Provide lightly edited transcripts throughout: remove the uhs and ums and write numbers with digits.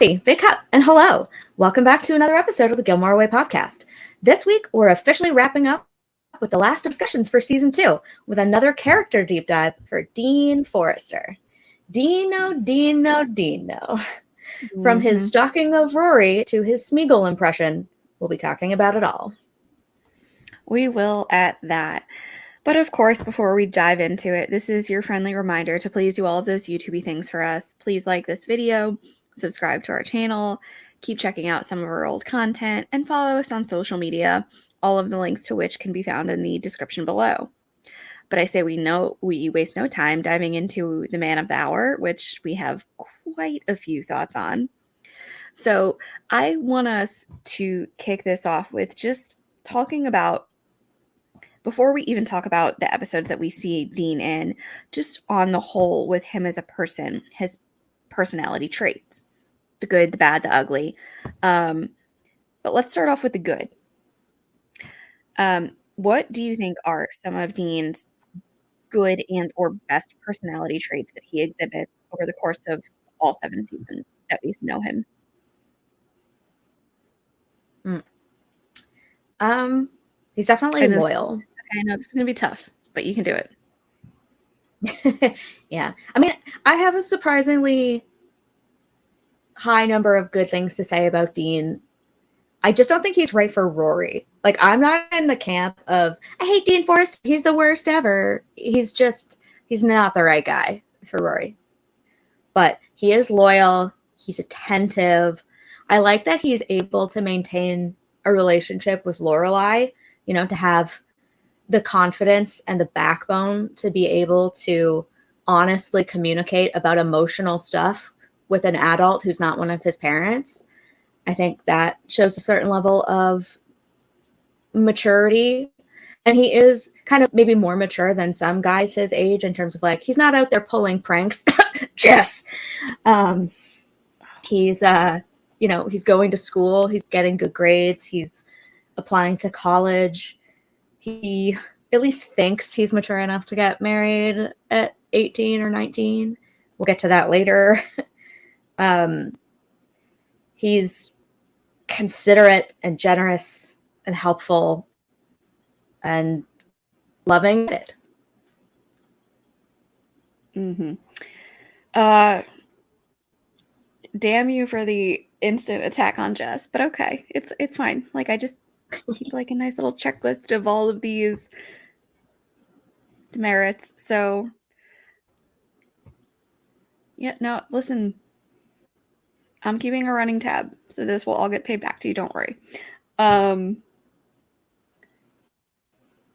Howdy, big cup, and hello. Welcome back to another episode of the Gilmore Way Podcast. This week, we're officially wrapping up with the last discussions for season 2 with another character deep dive for Dean Forrester. Dino. From his stalking of Rory to his Smeagol impression, we'll be talking about it all. We will at that. But of course, before we dive into it, this is your friendly reminder to please do all of those YouTube things for us. Please like this video, subscribe to our channel, keep checking out some of our old content, and follow us on social media, all of the links to which can be found in the description below. But I say we waste no time diving into the man of the hour, which we have quite a few thoughts on. So I want us to kick this off with just talking about, before we even talk about the episodes that we see Dean in, just on the whole with him as a person, his personality traits, the good, the bad, the ugly. But let's start off with the good. What do you think are some of Dean's good and or best personality traits that he exhibits over the course of all 7 seasons that we know him? He's definitely loyal. I know this is gonna be tough, but you can do it. Yeah. I mean, I have a surprisingly high number of good things to say about Dean. I just don't think he's right for Rory. Like, I'm not in the camp of, I hate Dean Forrester, he's the worst ever. He's not the right guy for Rory. But he is loyal. He's attentive. I like that he's able to maintain a relationship with Lorelai, to have the confidence and the backbone to be able to honestly communicate about emotional stuff with an adult who's not one of his parents. I think that shows a certain level of maturity. And he is kind of maybe more mature than some guys his age in terms of, like, he's not out there pulling pranks. Jess. He's he's going to school, he's getting good grades, he's applying to college. He at least thinks he's mature enough to get married at 18 or 19. We'll get to that later. He's considerate and generous and helpful and loving it. Damn you for the instant attack on Jess, but okay, it's fine. Like, I just keep like a nice little checklist of all of these demerits. So yeah, no, listen, I'm keeping a running tab, so this will all get paid back to you, don't worry.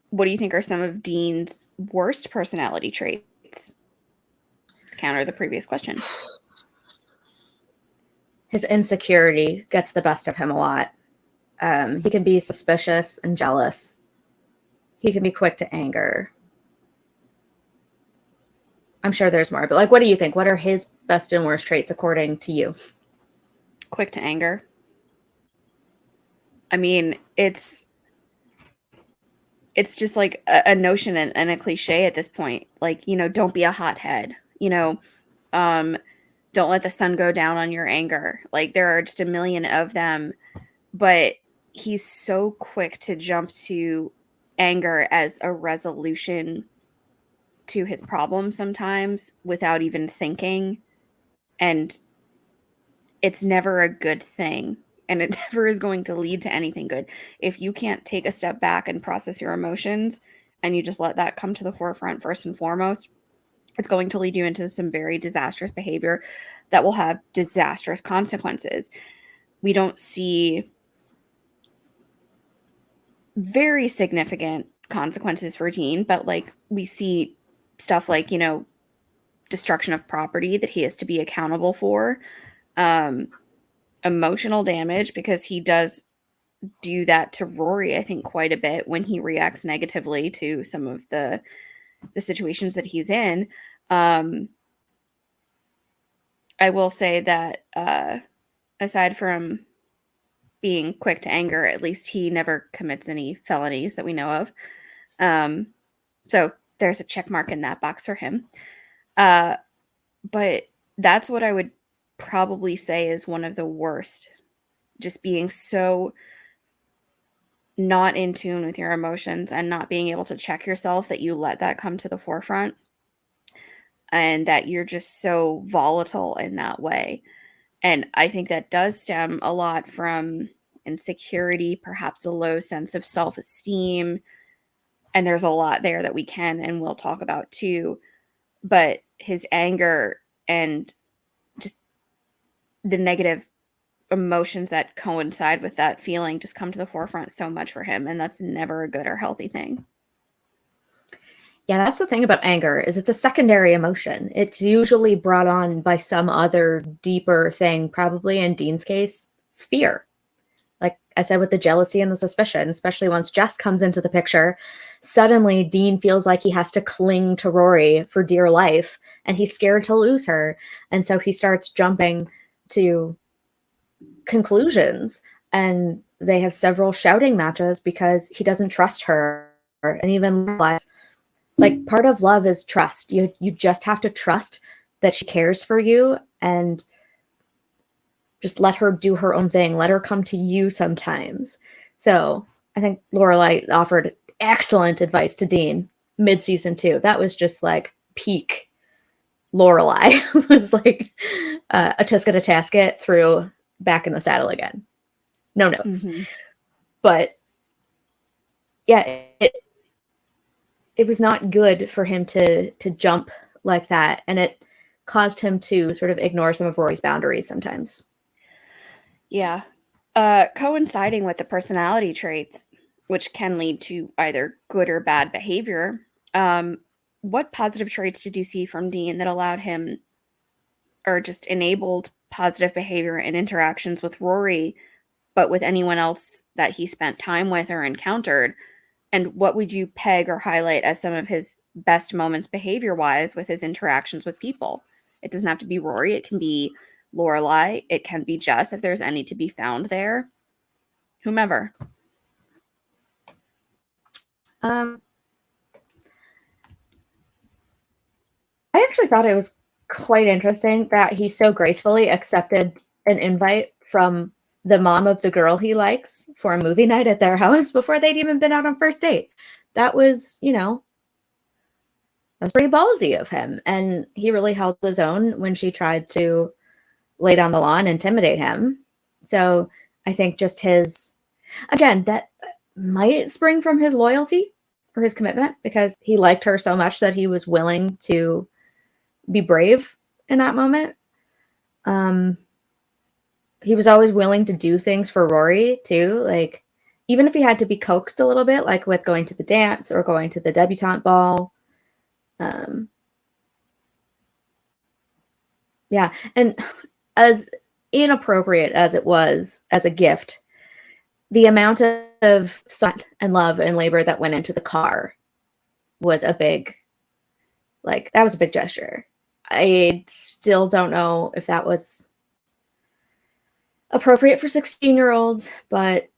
What do you think are some of Dean's worst personality traits? Counter the previous question. His insecurity gets the best of him a lot. He can be suspicious and jealous. He can be quick to anger. I'm sure there's more, but, like, what do you think? What are his best and worst traits according to you? Quick to anger. I mean, it's just like a notion and a cliche at this point. Like, don't be a hothead. Don't let the sun go down on your anger. Like, there are just a million of them, but he's so quick to jump to anger as a resolution to his problem sometimes without even thinking. And it's never a good thing. And it never is going to lead to anything good. If you can't take a step back and process your emotions and you just let that come to the forefront first and foremost, it's going to lead you into some very disastrous behavior that will have disastrous consequences. We don't see very significant consequences for Dean, but, like, we see stuff like, destruction of property that he has to be accountable for, emotional damage, because he does do that to Rory, I think, quite a bit when he reacts negatively to some of the situations that he's in. I will say that aside from being quick to anger, at least he never commits any felonies that we know of. So there's a check mark in that box for him. But that's what I would probably say is one of the worst. Just being so not in tune with your emotions and not being able to check yourself that you let that come to the forefront and that you're just so volatile in that way. And I think that does stem a lot from insecurity, perhaps a low sense of self-esteem. And there's a lot there that we can and will talk about too. But his anger and just the negative emotions that coincide with that feeling just come to the forefront so much for him. And that's never a good or healthy thing. Yeah, that's the thing about anger is it's a secondary emotion. It's usually brought on by some other deeper thing, probably in Dean's case, fear. Like I said, with the jealousy and the suspicion, especially once Jess comes into the picture, suddenly Dean feels like he has to cling to Rory for dear life and he's scared to lose her. And so he starts jumping to conclusions and they have several shouting matches because he doesn't trust her and even realize like part of love is trust. You just have to trust that she cares for you and just let her do her own thing. Let her come to you sometimes. So I think Lorelai offered excellent advice to Dean mid-season 2. That was just like peak Lorelai. It was like a Tisket a Tasket threw back in the saddle again. No notes. Mm-hmm. But yeah, it was not good for him to jump like that. And it caused him to sort of ignore some of Rory's boundaries sometimes. Yeah. Coinciding with the personality traits, which can lead to either good or bad behavior, what positive traits did you see from Dean that allowed him or just enabled positive behavior and interactions with Rory, but with anyone else that he spent time with or encountered? And what would you peg or highlight as some of his best moments behavior-wise with his interactions with people? It doesn't have to be Rory. It can be Lorelai. It can be Jess if there's any to be found there. Whomever. I actually thought it was quite interesting that he so gracefully accepted an invite from the mom of the girl he likes for a movie night at their house before they'd even been out on first date. That was, that was pretty ballsy of him. And he really held his own when she tried to lay down the law and intimidate him. So I think just again, that might spring from his loyalty or his commitment because he liked her so much that he was willing to be brave in that moment. He was always willing to do things for Rory too. Like even if he had to be coaxed a little bit, like with going to the dance or going to the debutante ball. Yeah. And as inappropriate as it was as a gift, the amount of thought and love and labor that went into the car was a big gesture. I still don't know if that was appropriate for 16-year-olds, but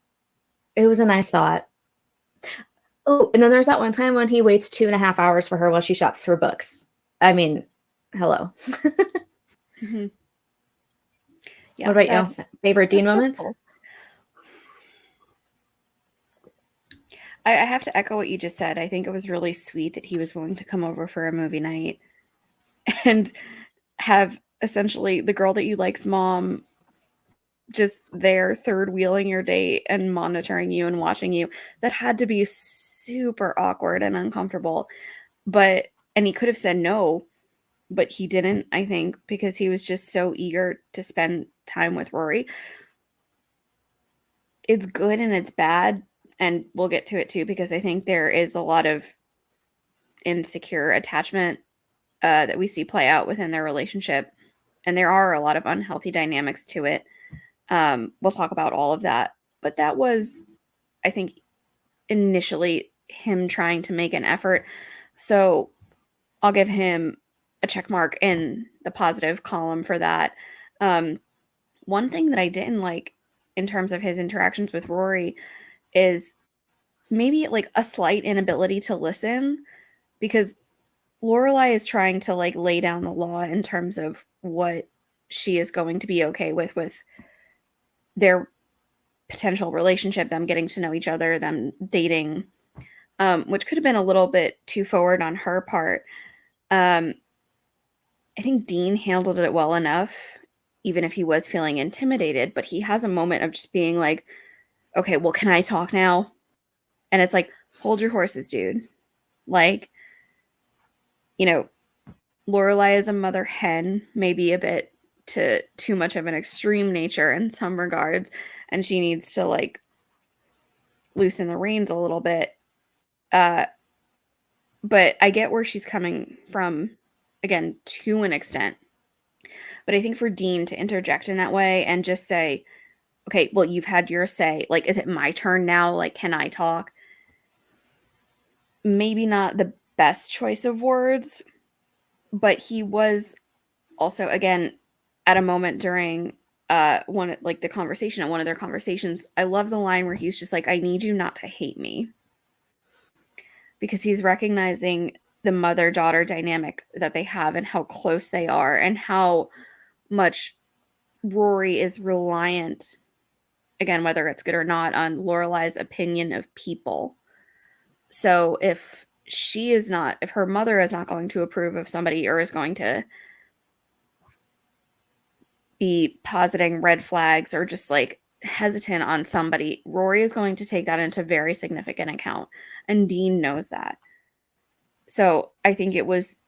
it was a nice thought. Oh, and then there's that one time when he waits 2.5 hours for her while she shops for books. I mean, hello. Mm-hmm. Yeah, what about you? Favorite Dean moments? Cool. I have to echo what you just said. I think it was really sweet that he was willing to come over for a movie night and have essentially the girl that you like's mom just there third wheeling your date and monitoring you and watching you. That had to be super awkward and uncomfortable. And he could have said no, but he didn't, I think, because he was just so eager to spend time with Rory. It's good and it's bad, and we'll get to it too, because I think there is a lot of insecure attachment that we see play out within their relationship, and there are a lot of unhealthy dynamics to it. We'll talk about all of that, but that was, I think, initially him trying to make an effort. So I'll give him a check mark in the positive column for that. One thing that I didn't like in terms of his interactions with Rory is maybe like a slight inability to listen, because Lorelai is trying to like lay down the law in terms of what she is going to be okay with their potential relationship, them getting to know each other, them dating, which could have been a little bit too forward on her part. I think Dean handled it well enough, even if he was feeling intimidated, but he has a moment of just being like, okay, well, can I talk now? And it's like, hold your horses, dude. Like, you know, Lorelai is a mother hen, maybe a bit to too much of an extreme nature in some regards, and she needs to like loosen the reins a little bit. But I get where she's coming from, again, to an extent. But I think for Dean to interject in that way and just say, okay, well, you've had your say. Like, is it my turn now? Like, can I talk? Maybe not the best choice of words, but he was also, again, at a moment during one of their conversations. I love the line where he's just like, I need you not to hate me. Because he's recognizing the mother-daughter dynamic that they have and how close they are and how much Rory is reliant, again, whether it's good or not, on Lorelai's opinion of people. So if her mother is not going to approve of somebody or is going to be positing red flags or just like hesitant on somebody, Rory is going to take that into very significant account. And Dean knows that. So I think it was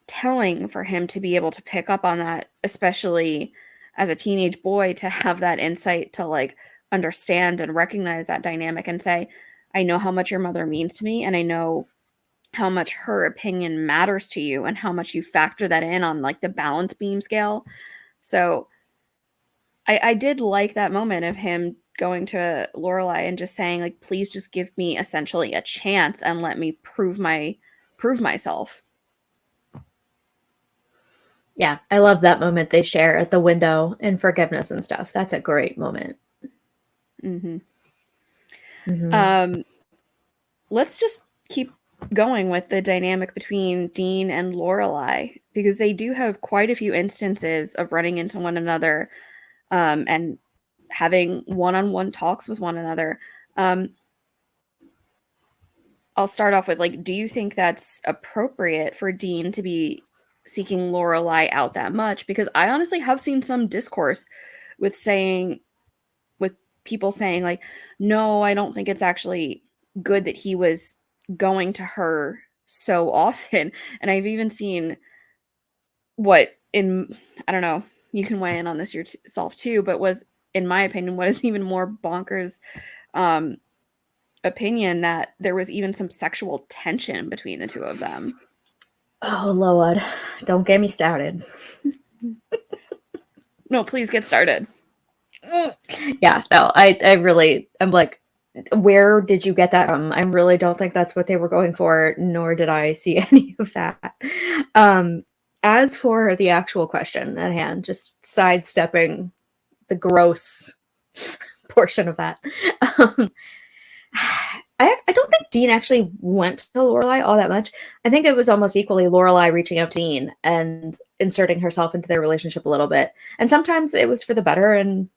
telling for him to be able to pick up on that, especially as a teenage boy, to have that insight to like understand and recognize that dynamic and say, I know how much your mother means to me, and I know how much her opinion matters to you and how much you factor that in on like the balance beam scale. So I did like that moment of him going to Lorelai and just saying, like, please just give me essentially a chance and let me prove myself. Yeah, I love that moment they share at the window and forgiveness and stuff. That's a great moment. Mm-hmm. Mm-hmm. Let's just keep going with the dynamic between Dean and Lorelai, because they do have quite a few instances of running into one another and having one-on-one talks with one another. I'll start off with, like, do you think that's appropriate for Dean to be seeking Lorelai out that much? Because I honestly have seen some discourse with people saying, like, no, I don't think it's actually good that he was going to her so often. And I've even seen I don't know, you can weigh in on this yourself too, but was, in my opinion, what is even more bonkers opinion, that there was even some sexual tension between the two of them. Oh, Lord. Don't get me started. No, please get started. Yeah, no, I'm like, where did you get that from? I really don't think that's what they were going for, nor did I see any of that. As for the actual question at hand, just sidestepping the gross portion of that. I don't think Dean actually went to Lorelai all that much. I think it was almost equally Lorelai reaching out to Dean and inserting herself into their relationship a little bit. And sometimes it was for the better. And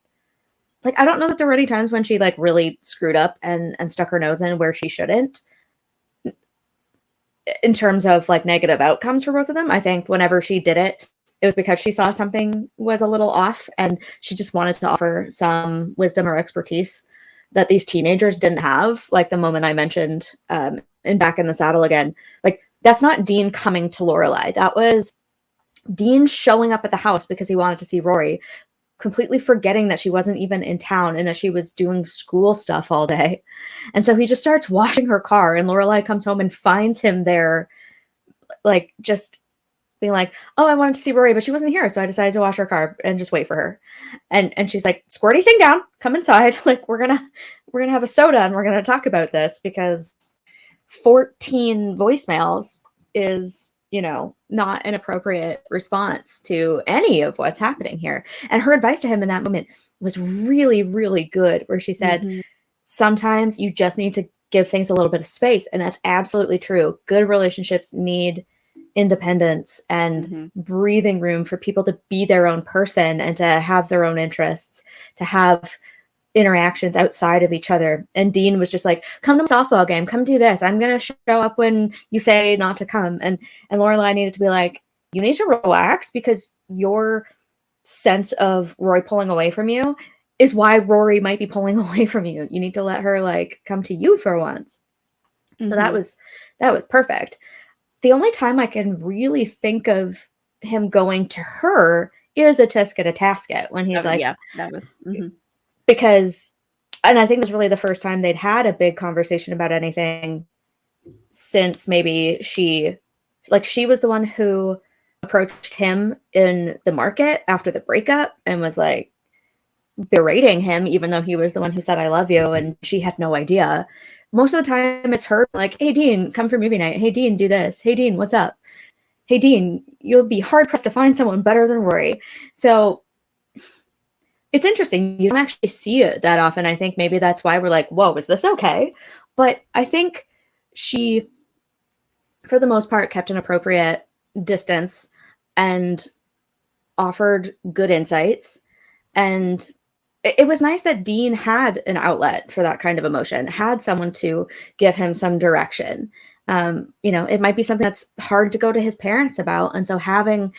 like, I don't know that there were any times when she like really screwed up and stuck her nose in where she shouldn't, in terms of like negative outcomes for both of them. I think whenever she did it, it was because she saw something was a little off and she just wanted to offer some wisdom or expertise that these teenagers didn't have. Like the moment I mentioned in Back in the Saddle again, like that's not Dean coming to Lorelai. That was Dean showing up at the house because he wanted to see Rory, completely forgetting that she wasn't even in town and that she was doing school stuff all day. And so he just starts washing her car, and Lorelai comes home and finds him there, like just being like, oh, I wanted to see Rory, but she wasn't here. So I decided to wash her car and just wait for her. And she's like, squirty thing down, come inside. Like we're gonna have a soda and we're gonna talk about this, because 14 voicemails is, not an appropriate response to any of what's happening here. And her advice to him in that moment was really, really good, where she said, sometimes you just need to give things a little bit of space. And that's absolutely true. Good relationships need independence and breathing room for people to be their own person and to have their own interests, to have interactions outside of each other. And Dean was just like, come to my softball game, come do this. I'm going to show up when you say not to come. And Lorelai needed to be like, you need to relax, because your sense of Rory pulling away from you is why Rory might be pulling away from you. You need to let her like come to you for once. So that was perfect. The only time I can really think of him going to her is a Tisket a Tasket, when he's like, yeah, that was because, and I think it was really the first time they'd had a big conversation about anything since maybe she was the one who approached him in the market after the breakup and was like berating him, even though he was the one who said, I love you. And she had no idea. Most of the time it's her like, hey, Dean, come for movie night. Hey, Dean, do this. Hey, Dean, what's up? Hey, Dean, you'll be hard pressed to find someone better than Rory. So it's interesting. You don't actually see it that often. I think maybe that's why we're like, whoa, is this okay? But I think she, for the most part, kept an appropriate distance and offered good insights. And it was nice that Dean had an outlet for that kind of emotion, had someone to give him some direction. It might be something that's hard to go to his parents about. And so having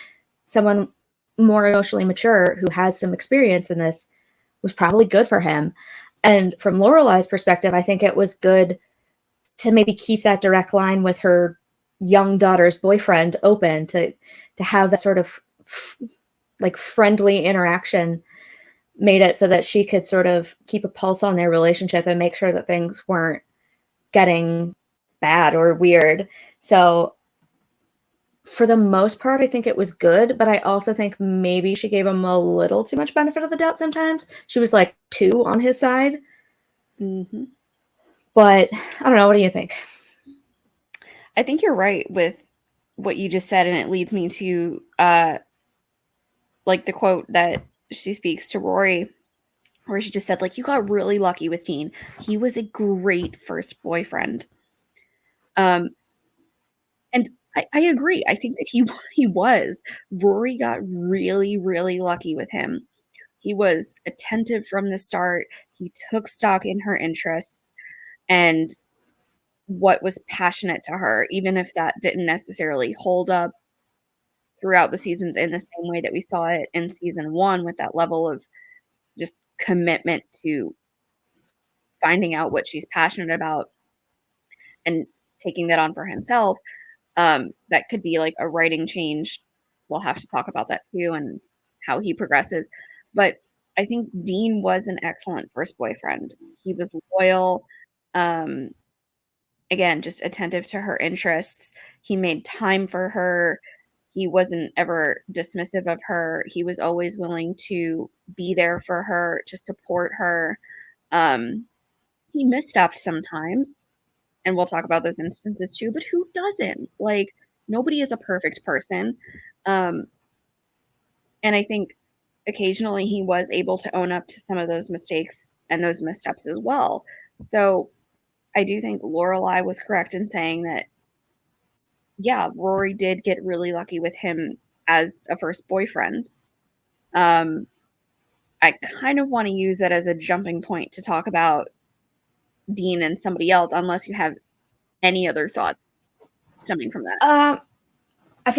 someone more emotionally mature who has some experience in this was probably good for him. And from Lorelai's perspective, I think it was good to maybe keep that direct line with her young daughter's boyfriend open, to have that sort of like friendly interaction, made it so that she could sort of keep a pulse on their relationship and make sure that things weren't getting bad or weird. So for the most part, I think it was good, but I also think maybe she gave him a little too much benefit of the doubt sometimes. She was like 2 on his side. But I don't know. What do you think? I think you're right with what you just said, and it leads me to like the quote that she speaks to Rory, where she just said, like, you got really lucky with Dean. He was a great first boyfriend. And I agree. I think that he was. Rory got really, really lucky with him. He was attentive from the start. He took stock in her interests and what was passionate to her, even if that didn't necessarily hold up throughout the seasons in the same way that we saw it in season 1, with that level of just commitment to finding out what she's passionate about and taking that on for himself. That could be like a writing change. We'll have to talk about that too and how he progresses. But I think Dean was an excellent first boyfriend. He was loyal, again, just attentive to her interests. He made time for her. He wasn't ever dismissive of her. He was always willing to be there for her, to support her. He misstepped sometimes, and we'll talk about those instances too, but who doesn't? Like, nobody is a perfect person. And I think occasionally he was able to own up to some of those mistakes and those missteps as well. So I do think Lorelai was correct in saying that, yeah, Rory did get really lucky with him as a first boyfriend. I kind of want to use that as a jumping point to talk about Dean and somebody else, unless you have any other thoughts stemming from that. I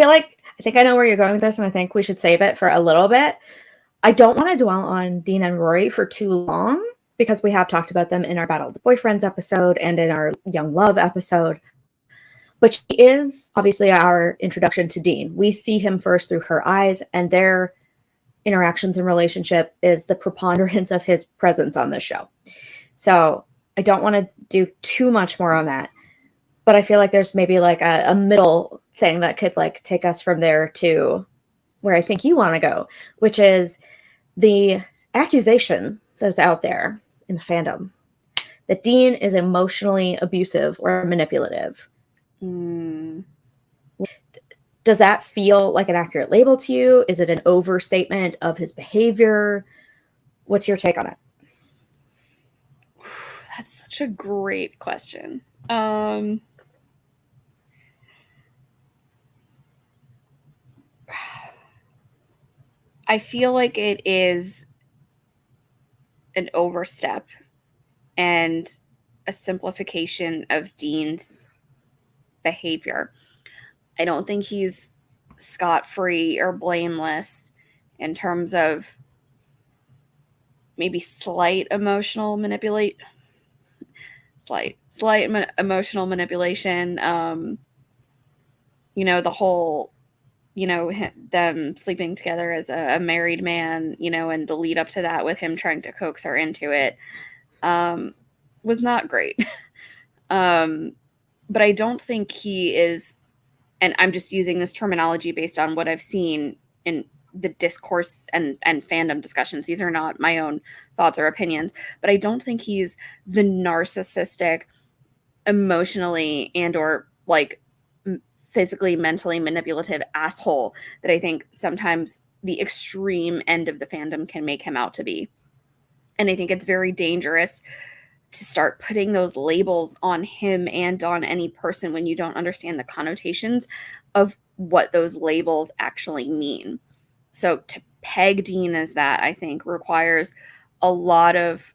think I know where you're going with this, and I think we should save it for a little bit. I don't want to dwell on Dean and Rory for too long, because we have talked about them in our Battle of the Boyfriends episode and in our Young Love episode. But she is obviously our introduction to Dean. We see him first through her eyes, and their interactions and relationship is the preponderance of his presence on this show. So I don't want to do too much more on that. But I feel like there's maybe like a middle thing that could like take us from there to where I think you want to go, which is the accusation that's out there in the fandom that Dean is emotionally abusive or manipulative. Does that feel like an accurate label to you? Is it an overstatement of his behavior? What's your take on it? That's such a great question. I feel like it is an overstep and a simplification of Dean's behavior. I don't think he's scot-free or blameless in terms of maybe emotional manipulation. The whole, them sleeping together as a married man, and the lead up to that with him trying to coax her into it, was not great. But I don't think he is, and I'm just using this terminology based on what I've seen in the discourse and fandom discussions. These are not my own thoughts or opinions, but I don't think he's the narcissistic, emotionally and or like physically, mentally manipulative asshole that I think sometimes the extreme end of the fandom can make him out to be. And I think it's very dangerous to start putting those labels on him and on any person when you don't understand the connotations of what those labels actually mean. So to peg Dean as that, I think, requires a lot of,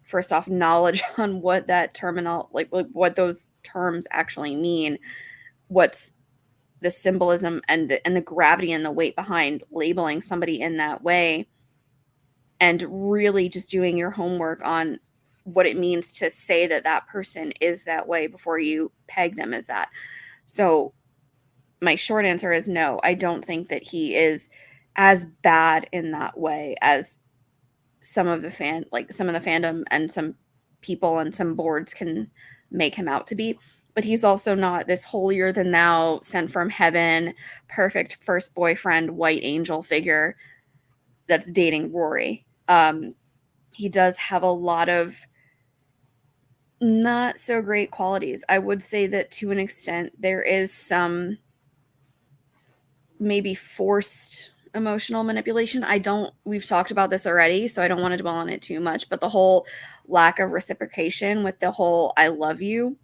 first off, knowledge on what that what those terms actually mean, what's the symbolism and the gravity and the weight behind labeling somebody in that way, and really just doing your homework on what it means to say that that person is that way before you peg them as that. So my short answer is no, I don't think that he is as bad in that way as some of the fandom and some people and some boards can make him out to be. But he's also not this holier than thou, sent from heaven, perfect first boyfriend, white angel figure that's dating Rory. He does have a lot of not so great qualities. I would say that to an extent there is some maybe forced emotional manipulation. We've talked about this already, so I don't want to dwell on it too much, but the whole lack of reciprocation with the whole I love you,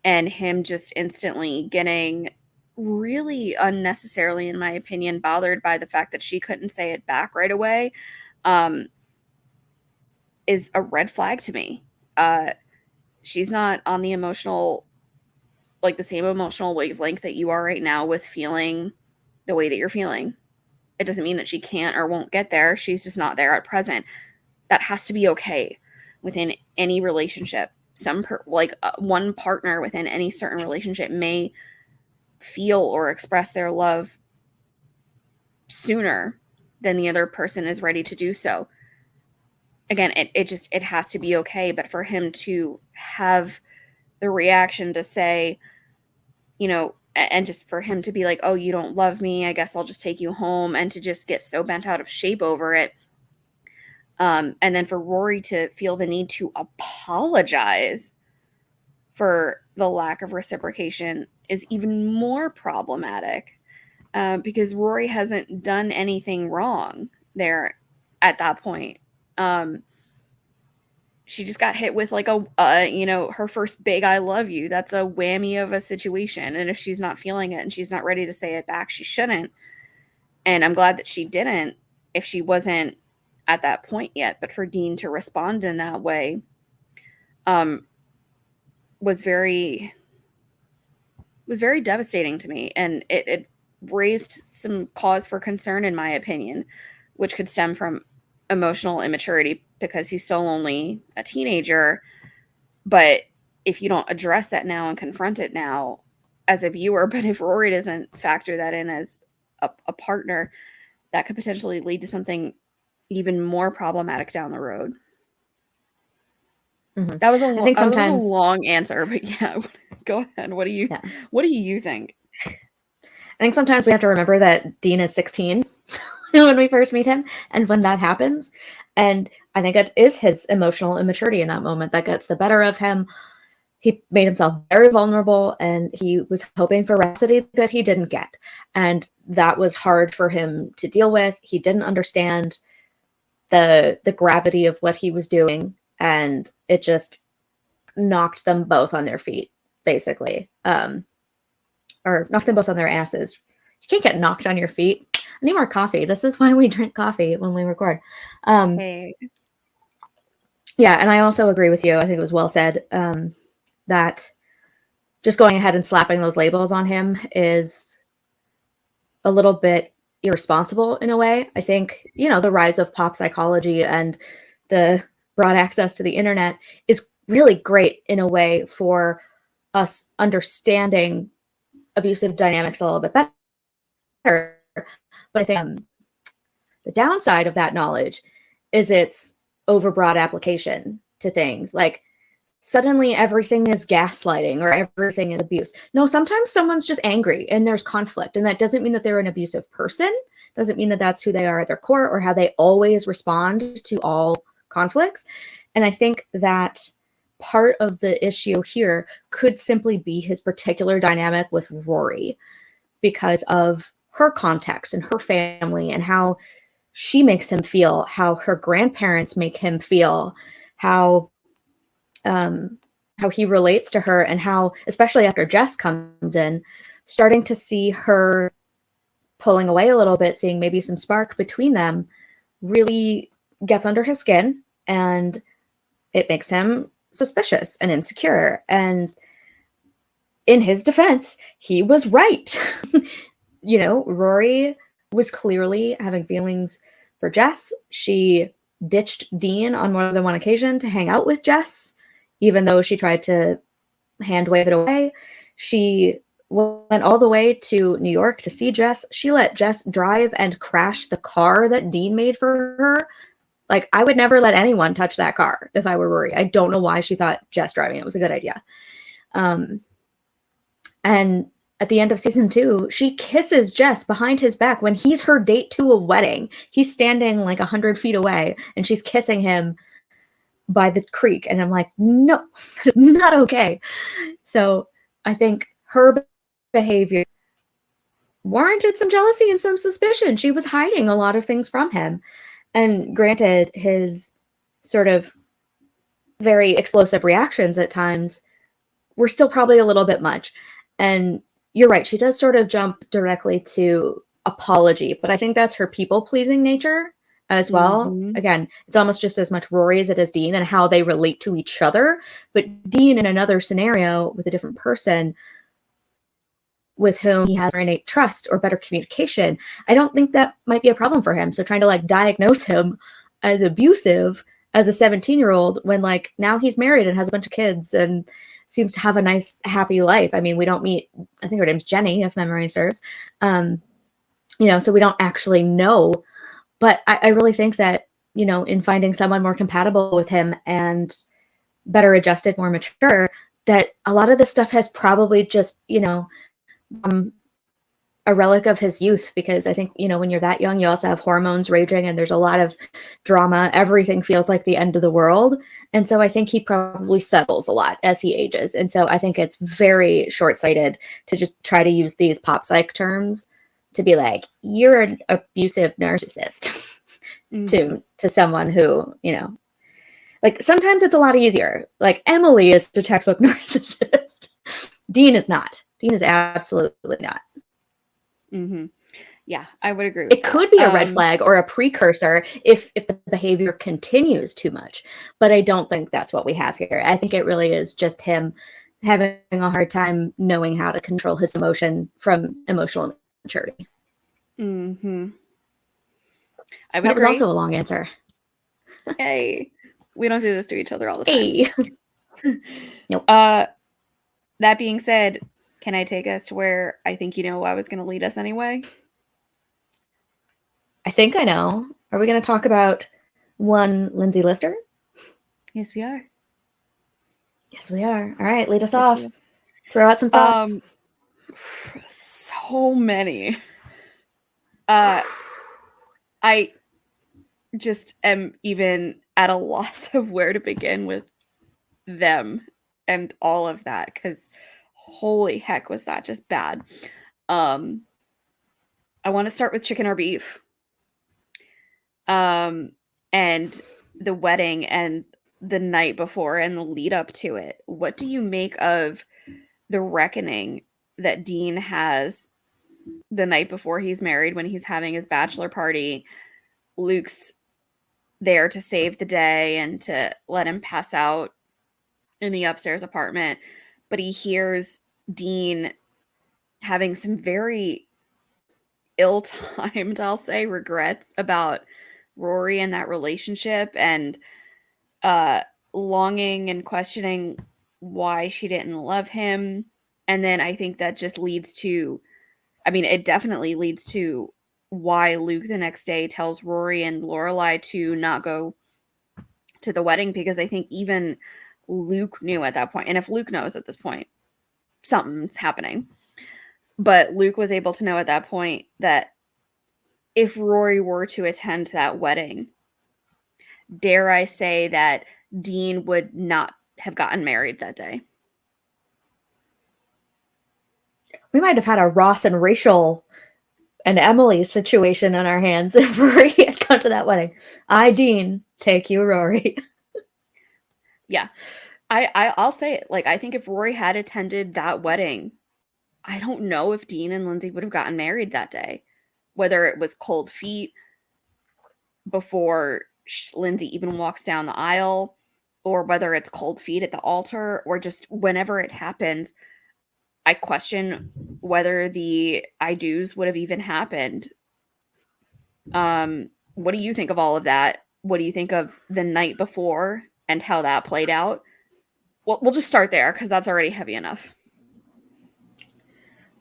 and him just instantly getting really unnecessarily, in my opinion, bothered by the fact that she couldn't say it back right away, is a red flag to me. She's not on the emotional, like the same emotional wavelength that you are right now with feeling the way that you're feeling. It doesn't mean that she can't or won't get there. She's just not there at present. That has to be okay within any relationship. One partner within any certain relationship may feel or express their love sooner than the other person is ready to do so. Again, it has to be okay. But for him to have the reaction to say, and just for him to be like, oh, you don't love me, I guess I'll just take you home, and to just get so bent out of shape over it. And then for Rory to feel the need to apologize for the lack of reciprocation is even more problematic, because Rory hasn't done anything wrong there at that point. She just got hit with like her first big I love you. That's a whammy of a situation. And if she's not feeling it and she's not ready to say it back, she shouldn't. And I'm glad that she didn't if she wasn't at that point yet. But for Dean to respond in that way was very devastating to me. And it raised some cause for concern, in my opinion, which could stem from emotional immaturity because he's still only a teenager. But if you don't address that now and confront it now as a viewer, but if Rory doesn't factor that in as a partner, that could potentially lead to something even more problematic down the road. Mm-hmm. That was a long answer, but yeah, go ahead. What do you think? I think sometimes we have to remember that Dean is 16 when we first meet him, and when that happens. And I think it is his emotional immaturity in that moment that gets the better of him. He made himself very vulnerable, and he was hoping for rhapsody that he didn't get. And that was hard for him to deal with. He didn't understand the gravity of what he was doing, and it just knocked them both on their feet, basically. Or knocked them both on their asses, You can't get knocked on your feet. I need more coffee. This is why we drink coffee when we record. Hey. Yeah, and I also agree with you. I think it was well said that just going ahead and slapping those labels on him is a little bit irresponsible in a way. I think, the rise of pop psychology and the broad access to the internet is really great in a way for us understanding abusive dynamics a little bit better. But I think the downside of that knowledge is its overbroad application to things. Like suddenly everything is gaslighting or everything is abuse. No, sometimes someone's just angry and there's conflict. And that doesn't mean that they're an abusive person. Doesn't mean that that's who they are at their core or how they always respond to all conflicts. And I think that part of the issue here could simply be his particular dynamic with Rory because of her context and her family and how she makes him feel, how her grandparents make him feel, how he relates to her, and how, especially after Jess comes in, starting to see her pulling away a little bit, seeing maybe some spark between them, really gets under his skin, and it makes him suspicious and insecure. And in his defense, he was right. Rory was clearly having feelings for Jess. She ditched Dean on more than one occasion to hang out with Jess, even though she tried to hand wave it away. She went all the way to New York to see Jess. She let Jess drive and crash the car that Dean made for her. Like, I would never let anyone touch that car if I were Rory. I don't know why she thought Jess driving it was a good idea. And at the end of season 2, she kisses Jess behind his back when he's her date to a wedding. He's standing like 100 feet away and she's kissing him by the creek. And I'm like, no, that is not okay. So I think her behavior warranted some jealousy and some suspicion. She was hiding a lot of things from him. And granted, his sort of very explosive reactions at times were still probably a little bit much. And you're right, she does sort of jump directly to apology, but I think that's her people-pleasing nature as well. Mm-hmm. Again, it's almost just as much Rory as it is Dean and how they relate to each other. But Dean, in another scenario with a different person with whom he has innate trust or better communication, I don't think that might be a problem for him. So trying to diagnose him as abusive as a 17-year-old when now he's married and has a bunch of kids and seems to have a nice, happy life. I mean, we don't meet, I think her name's Jenny, if memory serves. So we don't actually know. But I really think that, in finding someone more compatible with him and better adjusted, more mature, that a lot of this stuff has probably just, a relic of his youth, because I think, when you're that young, you also have hormones raging and there's a lot of drama. Everything feels like the end of the world. And so I think he probably settles a lot as he ages. And so I think it's very short-sighted to just try to use these pop psych terms to be like, you're an abusive narcissist Mm-hmm. to someone who, sometimes it's a lot easier. Like Emily is a textbook narcissist. Dean is not. Dean is absolutely not. Mm-hmm. Yeah, I would agree with it that. could be a red flag or a precursor if the behavior continues too much. But I don't think that's what we have here. I think it really is just him having a hard time knowing how to control his emotion from emotional maturity. Mm-hmm. I would That was agree. also a long answer. Hey, we don't do this to each other all the time. Hey. Nope. That being said, can I take us to where I think I was going to lead us anyway? I think I know. Are we going to talk about one Lindsay Lister? Yes, we are. Yes, we are. All right, lead us off. Throw out some thoughts. So many. I just am even at a loss of where to begin with them and all of that, because holy heck, was that just bad. I want to start with chicken or beef. And the wedding and the night before and the lead up to it. What do you make of the reckoning that Dean has the night before he's married, when he's having his bachelor party, Luke's there to save the day and to let him pass out in the upstairs apartment. But he hears Dean having some very ill-timed, I'll say, regrets about Rory and that relationship, and longing and questioning why she didn't love him. And then I think that just leads to, I mean, it definitely leads to why Luke the next day tells Rory and Lorelai to not go to the wedding, because I think even Luke knew at that point. And if Luke knows at this point, something's happening. But Luke was able to know at that point that if Rory were to attend that wedding, dare I say that Dean would not have gotten married that day. We might have had a Ross and Rachel and Emily situation on our hands if Rory had come to that wedding. I, Dean, take you, Rory. Yeah. I'll say it. Like, I think if Rory had attended that wedding, I don't know if Dean and Lindsay would have gotten married that day. Whether it was cold feet before Lindsay even walks down the aisle, or whether it's cold feet at the altar, or just whenever it happens, I question whether the I do's would have even happened. What do you think of all of that? What do you think of the night before and how that played out? Well, we'll just start there because that's already heavy enough.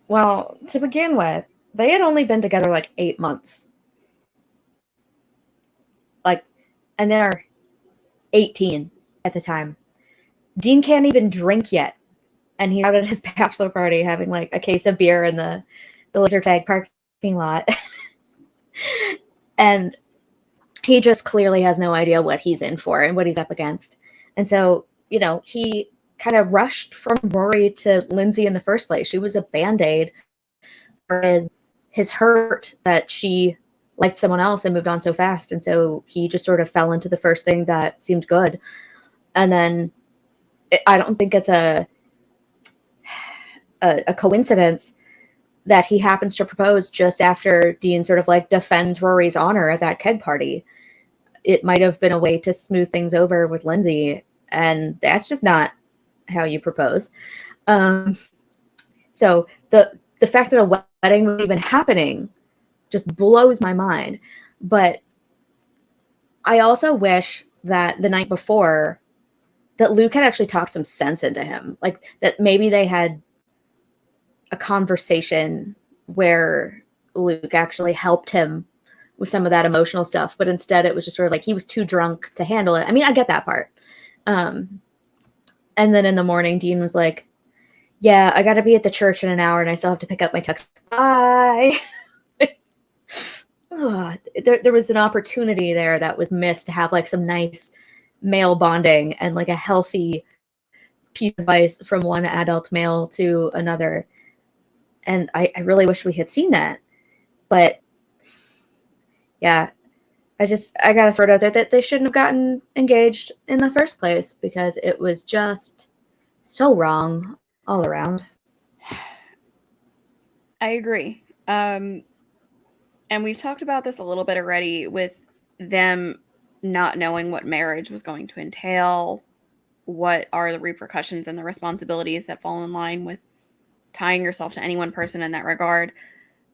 Well, to begin with, they had only been together like 8 months. Like, and they're 18 at the time. Dean can't even drink yet. And he's out at his bachelor party having like a case of beer in the laser tag parking lot. And he just clearly has no idea what he's in for and what he's up against. And so, you know, he kind of rushed from Rory to Lindsay in the first place. She was a Band-Aid for his hurt that she liked someone else and moved on so fast. And so he just sort of fell into the first thing that seemed good. And then I don't think it's a coincidence that he happens to propose just after Dean sort of like defends Rory's honor at that keg party. It might have been a way to smooth things over with Lindsay, and that's just not how you propose. So the fact that a wedding was even happening just blows my mind. But I also wish that the night before that Luke had actually talked some sense into him, like that maybe they had a conversation where Luke actually helped him with some of that emotional stuff, but instead it was just sort of like he was too drunk to handle it. I mean, I get that part. And then in the morning, Dean was like, yeah, I got to be at the church in an hour and I still have to pick up my tux. Bye. There was an opportunity there that was missed to have like some nice male bonding and like a healthy piece of advice from one adult male to another. And I really wish we had seen that. But yeah, I got to throw it out there that they shouldn't have gotten engaged in the first place because it was just so wrong all around. I agree. And we've talked about this a little bit already with them not knowing what marriage was going to entail, what are the repercussions and the responsibilities that fall in line with tying yourself to any one person in that regard.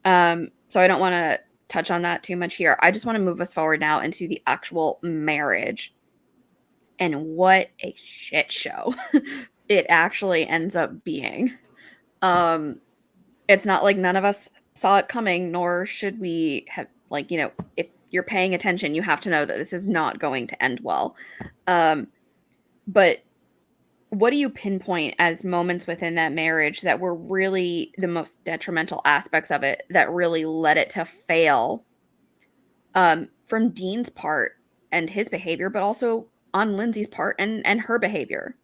So I don't want to touch on that too much here. I just want to move us forward now into the actual marriage. And what a shit show it actually ends up being. It's not like none of us saw it coming, nor should we have, like, you know, if you're paying attention, you have to know that this is not going to end well. But what do you pinpoint as moments within that marriage that were really the most detrimental aspects of it that really led it to fail, from Dean's part and his behavior, but also on Lindsay's part and her behavior?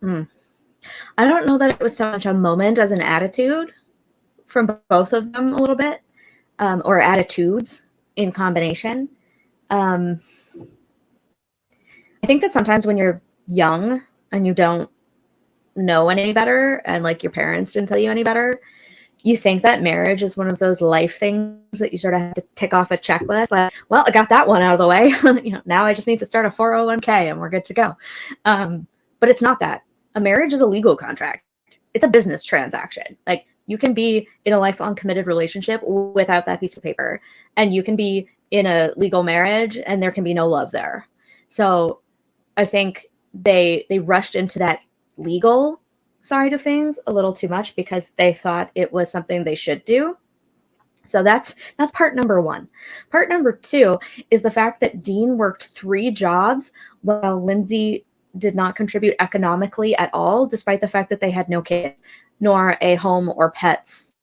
I don't know that it was so much a moment as an attitude from both of them a little bit, or attitudes in combination. I think that sometimes when you're young and you don't know any better and like your parents didn't tell you any better, you think that marriage is one of those life things that you sort of have to tick off a checklist. Like, well, I got that one out of the way. Now I just need to start a 401k and we're good to go. But it's not that. A marriage is a legal contract. It's a business transaction. Like, you can be in a lifelong committed relationship without that piece of paper, and you can be in a legal marriage and there can be no love there. So I think they rushed into that legal side of things a little too much because they thought it was something they should do. So that's part number one. Part number two is the fact that Dean worked 3 jobs while Lindsay did not contribute economically at all, despite the fact that they had no kids, nor a home or pets.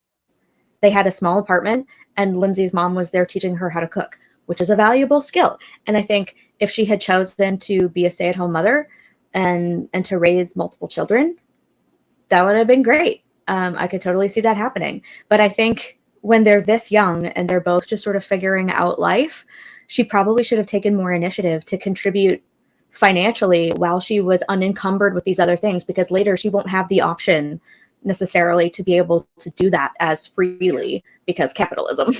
They had a small apartment, and Lindsay's mom was there teaching her how to cook, which is a valuable skill. And I think if she had chosen to be a stay-at-home mother and to raise multiple children, that would have been great. I could totally see that happening. But I think when they're this young and they're both just sort of figuring out life, she probably should have taken more initiative to contribute financially while she was unencumbered with these other things, because later she won't have the option necessarily to be able to do that as freely because capitalism,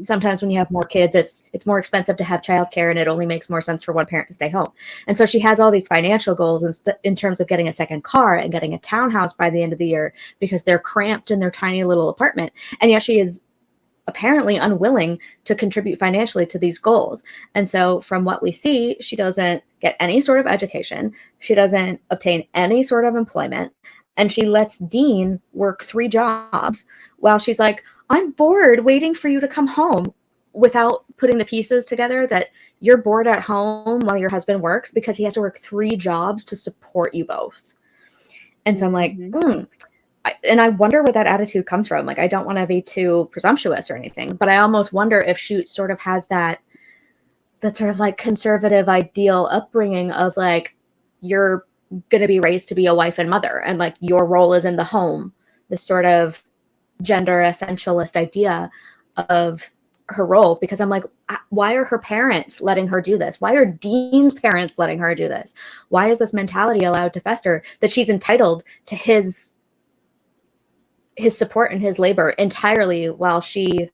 sometimes when you have more kids, it's more expensive to have childcare, and it only makes more sense for one parent to stay home. And so she has all these financial goals in terms of getting a second car and getting a townhouse by the end of the year because they're cramped in their tiny little apartment. And yet she is apparently unwilling to contribute financially to these goals. And so from what we see, she doesn't get any sort of education. She doesn't obtain any sort of employment. And she lets Dean work 3 jobs while she's like, I'm bored waiting for you to come home, without putting the pieces together that you're bored at home while your husband works because he has to work 3 jobs to support you both. And so I'm like, and I wonder where that attitude comes from. Like, I don't want to be too presumptuous or anything, but I almost wonder if she sort of has that sort of like conservative ideal upbringing of like, you're going to be raised to be a wife and mother, and like your role is in the home, this sort of gender essentialist idea of her role. Because I'm like, why are her parents letting her do this? Why are Dean's parents letting her do this? Why is this mentality allowed to fester that she's entitled to his support and his labor entirely while she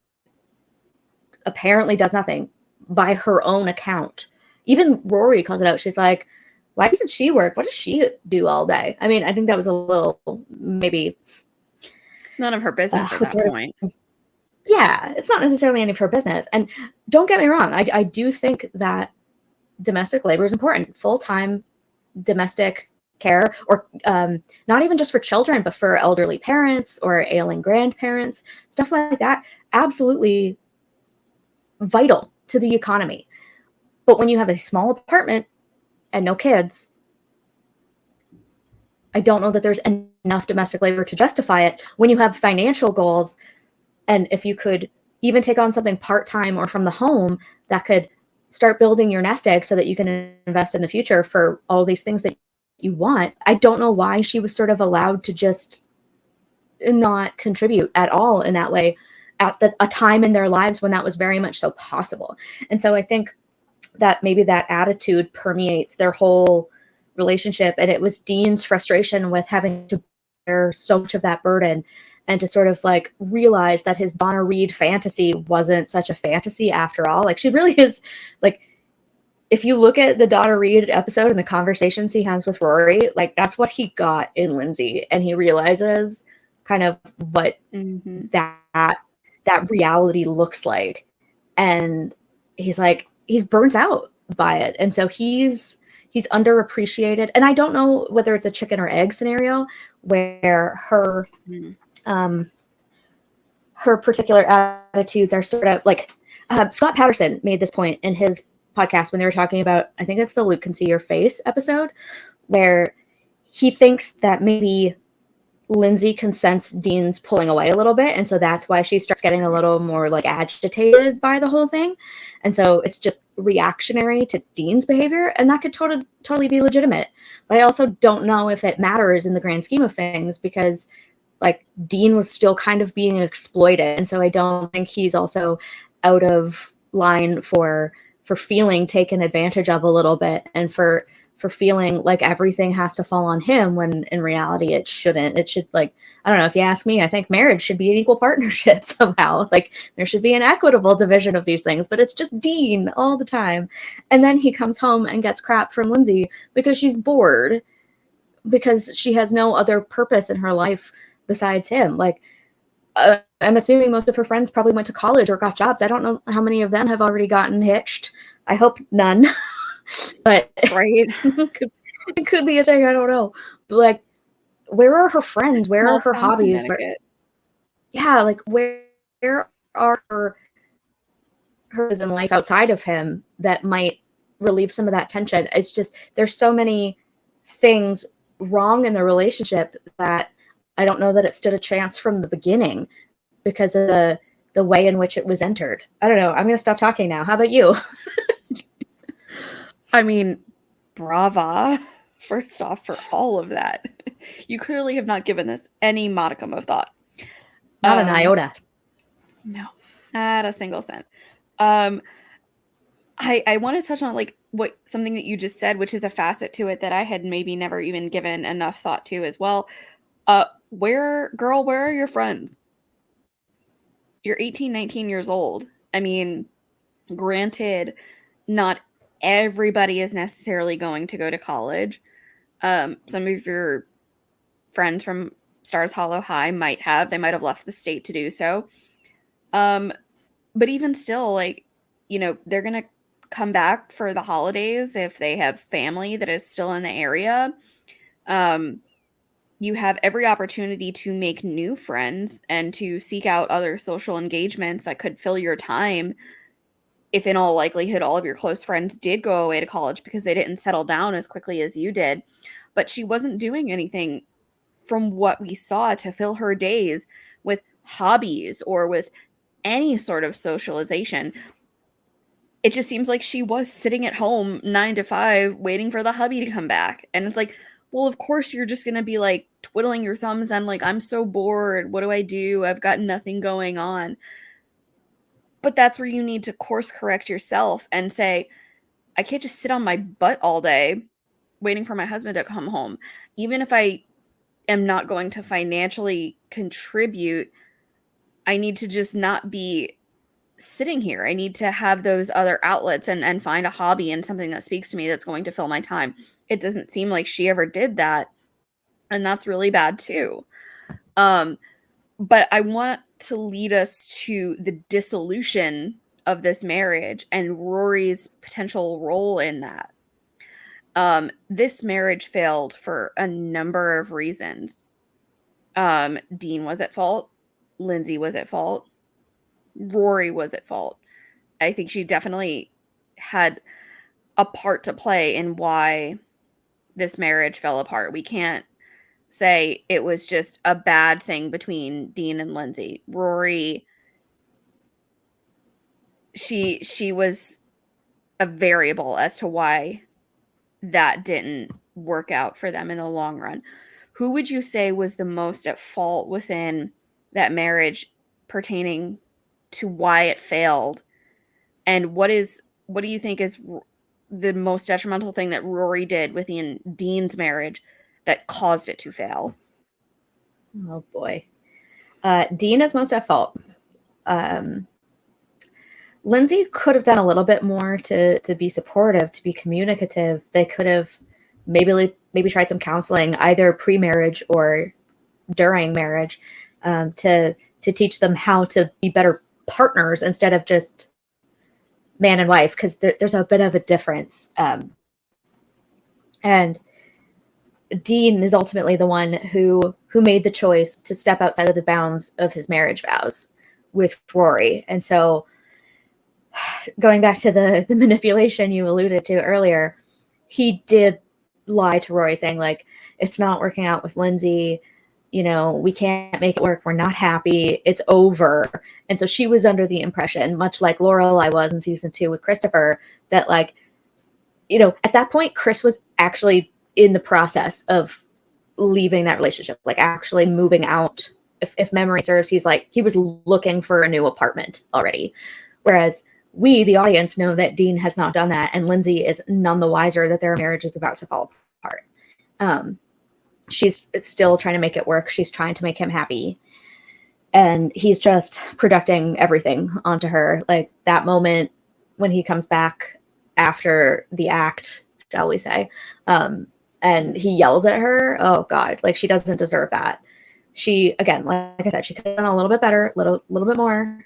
apparently does nothing by her own account? Even Rory calls it out. She's like, why doesn't she work? What does she do all day? I mean, I think that was a little, maybe none of her business at that point. Yeah, it's not necessarily any of her business. And don't get me wrong, I do think that domestic labor is important. Full-time domestic care, or not even just for children, but for elderly parents or ailing grandparents, stuff like that, absolutely vital to the economy. But when you have a small apartment and no kids, I don't know that there's enough domestic labor to justify it when you have financial goals. And if you could even take on something part-time or from the home that could start building your nest egg so that you can invest in the future for all these things that you want. I don't know why she was sort of allowed to just not contribute at all in that way at a time in their lives when that was very much so possible. And so I think that maybe that attitude permeates their whole relationship. And it was Dean's frustration with having to bear so much of that burden, and to sort of like realize that his Donna Reed fantasy wasn't such a fantasy after all. Like, she really is, like, if you look at the Donna Reed episode and the conversations he has with Rory, like, that's what he got in Lindsay. And he realizes kind of what that reality looks like. And he's like, he's burnt out by it. And so he's underappreciated. And I don't know whether it's a chicken or egg scenario where her particular attitudes are sort of like, Scott Patterson made this point in his podcast when they were talking about, I think it's the Luke Can See Your Face episode, where he thinks that maybe Lindsay can sense Dean's pulling away a little bit. And so that's why she starts getting a little more like agitated by the whole thing. And so it's just reactionary to Dean's behavior. And that could totally be legitimate. But I also don't know if it matters in the grand scheme of things, because like Dean was still kind of being exploited. And so I don't think he's also out of line for feeling taken advantage of a little bit, and for for feeling like everything has to fall on him when in reality it shouldn't. It should, like, I don't know, if you ask me, I think marriage should be an equal partnership somehow. Like, there should be an equitable division of these things, but it's just Dean all the time. And then he comes home and gets crap from Lindsay because she's bored, because she has no other purpose in her life besides him. Like, I'm assuming most of her friends probably went to college or got jobs. I don't know how many of them have already gotten hitched. I hope none. But Right. it could be a thing. I don't know. But, like, where are her friends? Where are her hobbies? Yeah, like, where are hers in life outside of him that might relieve some of that tension? It's just, there's so many things wrong in the relationship that I don't know that it stood a chance from the beginning because of the way in which it was entered. I don't know. I'm going to stop talking now. How about you? I mean, brava, first off, for all of that. You clearly have not given this any modicum of thought. Not an iota. No, not a single cent. I want to touch on, like, something that you just said, which is a facet to it that I had maybe never even given enough thought to as well. Where are your friends? You're 18, 19 years old. I mean, granted, not everybody is necessarily going to go to college. Some of your friends from Stars Hollow High might have left the state to do so. But even still, like, you know, they're going to come back for the holidays if they have family that is still in the area. You have every opportunity to make new friends and to seek out other social engagements that could fill your time if in all likelihood all of your close friends did go away to college because they didn't settle down as quickly as you did. But she wasn't doing anything from what we saw to fill her days with hobbies or with any sort of socialization. It just seems like she was sitting at home 9 to 5 waiting for the hubby to come back. And it's like, well, of course you're just going to be like twiddling your thumbs and like, I'm so bored. What do I do? I've got nothing going on. But that's where you need to course correct yourself and say, I can't just sit on my butt all day waiting for my husband to come home. Even if I am not going to financially contribute, I need to just not be sitting here. I need to have those other outlets and find a hobby and something that speaks to me that's going to fill my time. It doesn't seem like she ever did that. And that's really bad too. But I want to lead us to the dissolution of this marriage and Rory's potential role in that. This marriage failed for a number of reasons. Dean was at fault. Lindsay was at fault. Rory was at fault. I think she definitely had a part to play in why this marriage fell apart. We can't say it was just a bad thing between Dean and Lindsay. Rory, she was a variable as to why that didn't work out for them in the long run. Who would you say was the most at fault within that marriage pertaining to why it failed? And what do you think is the most detrimental thing that Rory did within Dean's marriage that caused it to fail? Oh boy. Dean is most at fault. Lindsay could have done a little bit more to be supportive, to be communicative. They could have maybe tried some counseling, either pre-marriage or during marriage, to teach them how to be better partners instead of just man and wife, because there's a bit of a difference. And Dean is ultimately the one who made the choice to step outside of the bounds of his marriage vows with Rory. And so, going back to the manipulation you alluded to earlier, he did lie to Rory saying, like, it's not working out with Lindsay. You know, we can't make it work. We're not happy. It's over. And so she was under the impression, much like Lorelai was in season 2 with Christopher, that, like, you know, at that point, Chris was actually in the process of leaving that relationship, like actually moving out. If memory serves, he was looking for a new apartment already. Whereas we, the audience, know that Dean has not done that, and Lindsay is none the wiser that their marriage is about to fall apart. She's still trying to make it work. She's trying to make him happy. And he's just projecting everything onto her. Like that moment when he comes back after the act, shall we say, and he yells at her. Oh God, like she doesn't deserve that. She, again, like I said, she could have done a little bit better, little bit more,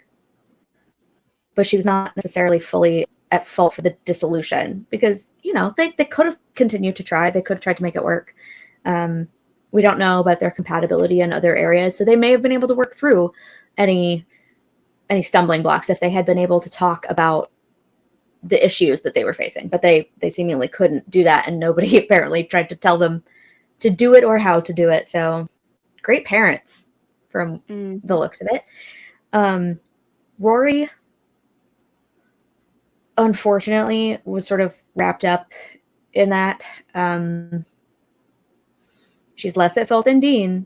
but she was not necessarily fully at fault for the dissolution because, you know, they could have continued to try. They could have tried to make it work. We don't know about their compatibility in other areas, so they may have been able to work through any stumbling blocks if they had been able to talk about the issues that they were facing. But they seemingly couldn't do that, and nobody apparently tried to tell them to do it or how to do it. So great parents from the looks of it. Rory, unfortunately, was sort of wrapped up in that. She's less at fault than Dean,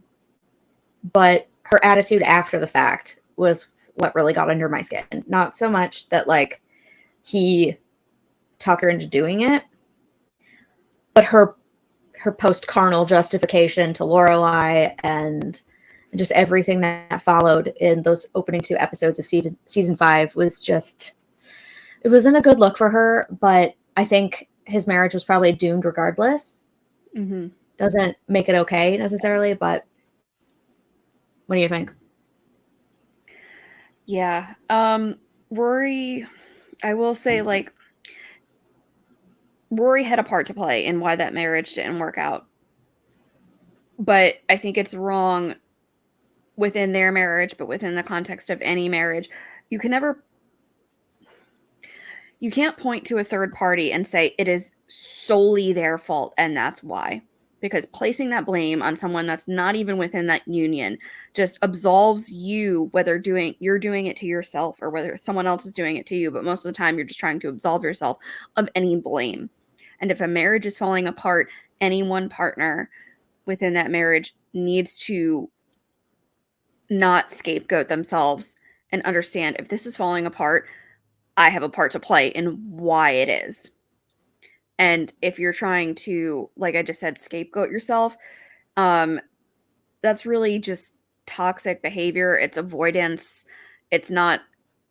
but her attitude after the fact was what really got under my skin. Not so much that like he talked her into doing it, but her post-carnal justification to Lorelai and just everything that followed in those opening 2 episodes of season 5 was just, it wasn't a good look for her, but I think his marriage was probably doomed regardless. Mm-hmm. Doesn't make it okay necessarily, but what do you think? Yeah. Rory, I will say, like, Rory had a part to play in why that marriage didn't work out. But I think it's wrong within their marriage, but within the context of any marriage. You can't point to a third party and say it is solely their fault and that's why. Because placing that blame on someone that's not even within that union just absolves you, whether you're doing it to yourself or whether someone else is doing it to you. But most of the time, you're just trying to absolve yourself of any blame. And if a marriage is falling apart, any one partner within that marriage needs to not scapegoat themselves and understand if this is falling apart, I have a part to play in why it is. And if you're trying to, like I just said, scapegoat yourself, that's really just toxic behavior. It's avoidance. It's not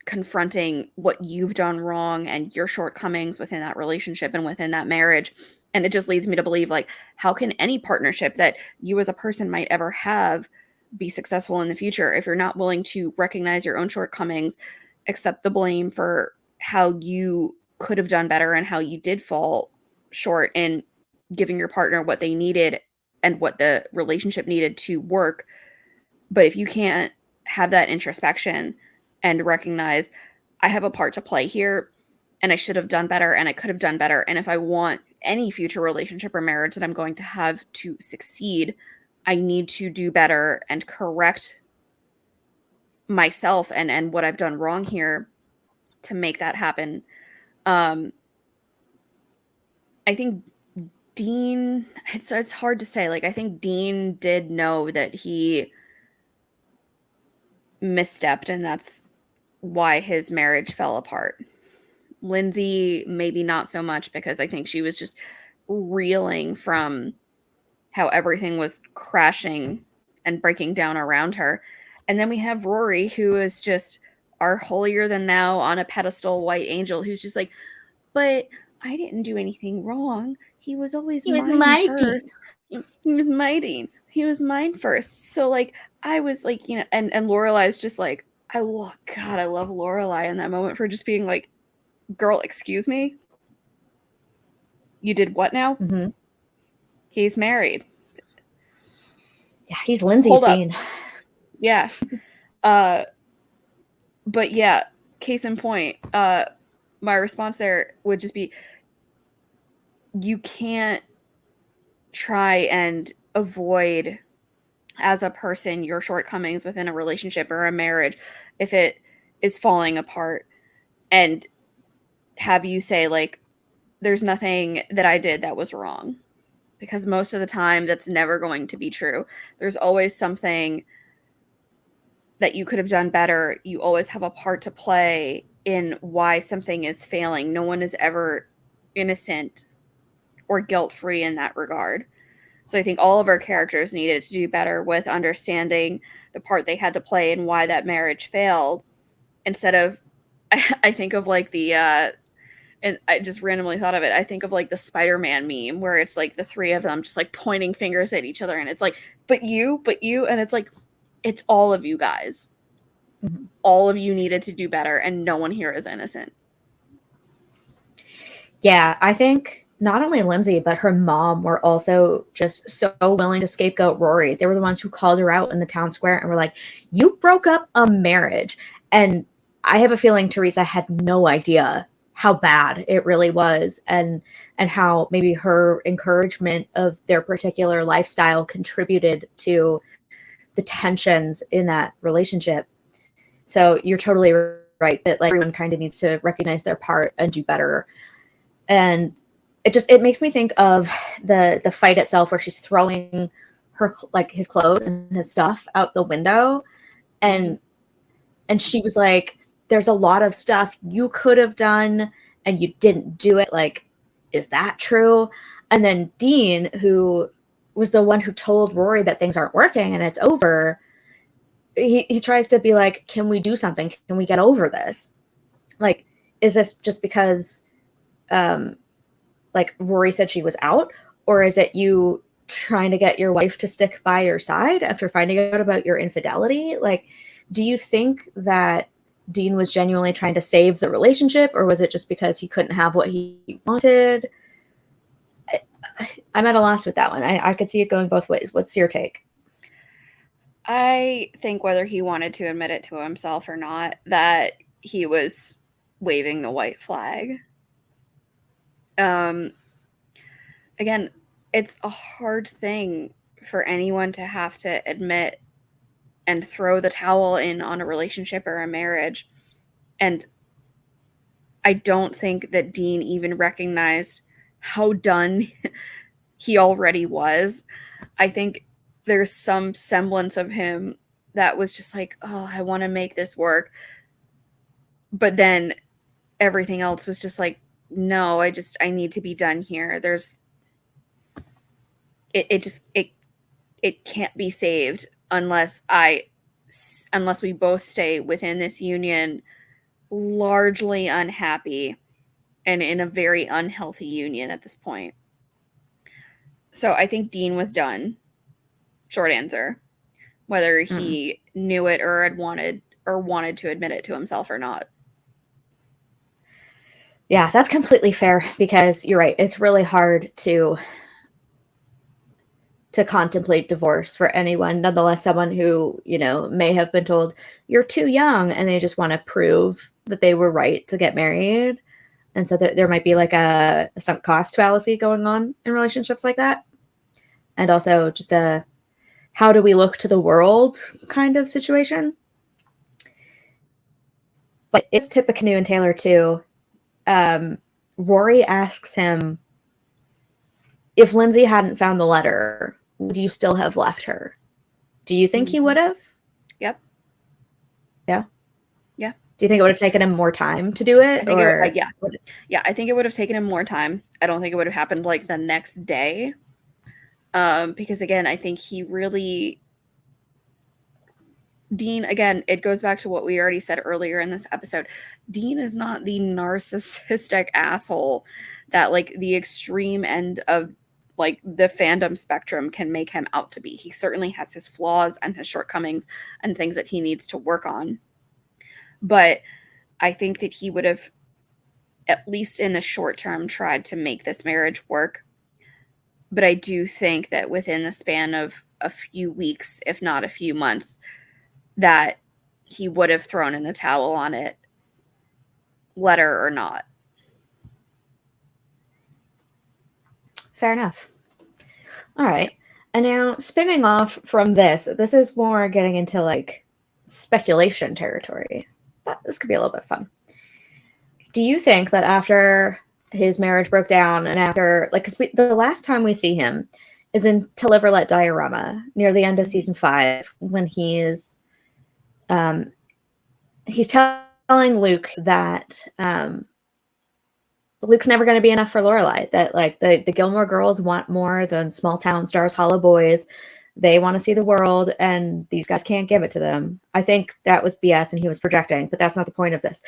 confronting what you've done wrong and your shortcomings within that relationship and within that marriage. And it just leads me to believe, like, how can any partnership that you as a person might ever have be successful in the future if you're not willing to recognize your own shortcomings, accept the blame for how you could have done better and how you did fall short in giving your partner what they needed and what the relationship needed to work. But if you can't have that introspection and recognize, I have a part to play here and I should have done better and I could have done better. And if I want any future relationship or marriage that I'm going to have to succeed, I need to do better and correct myself and what I've done wrong here to make that happen. I think Dean, it's hard to say. Like, I think Dean did know that he misstepped, and that's why his marriage fell apart. Lindsay, maybe not so much, because I think she was just reeling from how everything was crashing and breaking down around her. And then we have Rory, who is just our holier than thou on a pedestal white angel, who's just like, but I didn't do anything wrong. He was always mine first. He was mighty. He was mine first. So, like, I was like, you know, and Lorelai's just like, I love Lorelai in that moment for just being like, girl, excuse me? You did what now? Mm-hmm. He's married. Yeah, he's Lindsay's Dean. Yeah. But yeah, case in point, my response there would just be, you can't try and avoid as a person your shortcomings within a relationship or a marriage if it is falling apart and have you say, like, there's nothing that I did that was wrong, because most of the time that's never going to be true. There's always something that you could have done better. You always have a part to play in why something is failing. No one is ever innocent or guilt-free in that regard. So I think all of our characters needed to do better with understanding the part they had to play and why that marriage failed, instead of, I think of like the, and I just randomly thought of it, I think of like the Spider-Man meme where it's like the three of them just like pointing fingers at each other, and it's like, but you, and it's like, it's all of you guys. Mm-hmm. All of you needed to do better, and no one here is innocent. Yeah, I think not only Lindsay, but her mom were also just so willing to scapegoat Rory. They were the ones who called her out in the town square and were like, you broke up a marriage. And I have a feeling Teresa had no idea how bad it really was, and how maybe her encouragement of their particular lifestyle contributed to the tensions in that relationship. So you're totally right that like everyone kind of needs to recognize their part and do better. And it makes me think of the fight itself, where she's throwing her like his clothes and his stuff out the window, and she was like, there's a lot of stuff you could have done and you didn't do it. Like, is that true? And then Dean, who was the one who told Rory that things aren't working and it's over, he tries to be like, can we do something? Can we get over this? Like, is this just because like Rory said she was out, or is it you trying to get your wife to stick by your side after finding out about your infidelity? Like, do you think that Dean was genuinely trying to save the relationship, or was it just because he couldn't have what he wanted? I'm at a loss with that one. I could see it going both ways. What's your take? I think whether he wanted to admit it to himself or not, that he was waving the white flag. Again, it's a hard thing for anyone to have to admit and throw the towel in on a relationship or a marriage. And I don't think that Dean even recognized how done he already was. I think there's some semblance of him that was just like, oh, I want to make this work. But then everything else was just like, no, I need to be done here. It can't be saved unless we both stay within this union largely unhappy and in a very unhealthy union at this point. So I think Dean was done. Short answer. Whether he knew it or had wanted to admit it to himself or not. Yeah, that's completely fair, because you're right. It's really hard to contemplate divorce for anyone, nonetheless someone who, may have been told you're too young and they just want to prove that they were right to get married. And so there might be like a sunk cost fallacy going on in relationships like that. And also just a how do we look to the world kind of situation. But it's Tippecanoe and Taylor too. Rory asks him, if Lindsay hadn't found the letter, would you still have left her? Do you think he would have? Yep. Yeah? Yeah. Do you think it would have taken him more time to do it? Yeah, I think it would have taken him more time. I don't think it would have happened like the next day. Because again, I think Dean, again, it goes back to what we already said earlier in this episode. Dean is not the narcissistic asshole that like the extreme end of like the fandom spectrum can make him out to be. He certainly has his flaws and his shortcomings and things that he needs to work on. But I think that he would have, at least in the short term, tried to make this marriage work. But I do think that within the span of a few weeks, if not a few months, that he would have thrown in the towel on it, letter or not. Fair enough. All right. And now spinning off from this is more getting into like speculation territory, but this could be a little bit fun. Do you think that after his marriage broke down and after, like, because the last time we see him is in To Live or Let Diorama near the end of season 5, when he's telling telling Luke that Luke's never going to be enough for Lorelai, that like the Gilmore girls want more than small town Stars Hollow boys. They want to see the world, and these guys can't give it to them. I think that was BS and he was projecting, but that's not the point of this.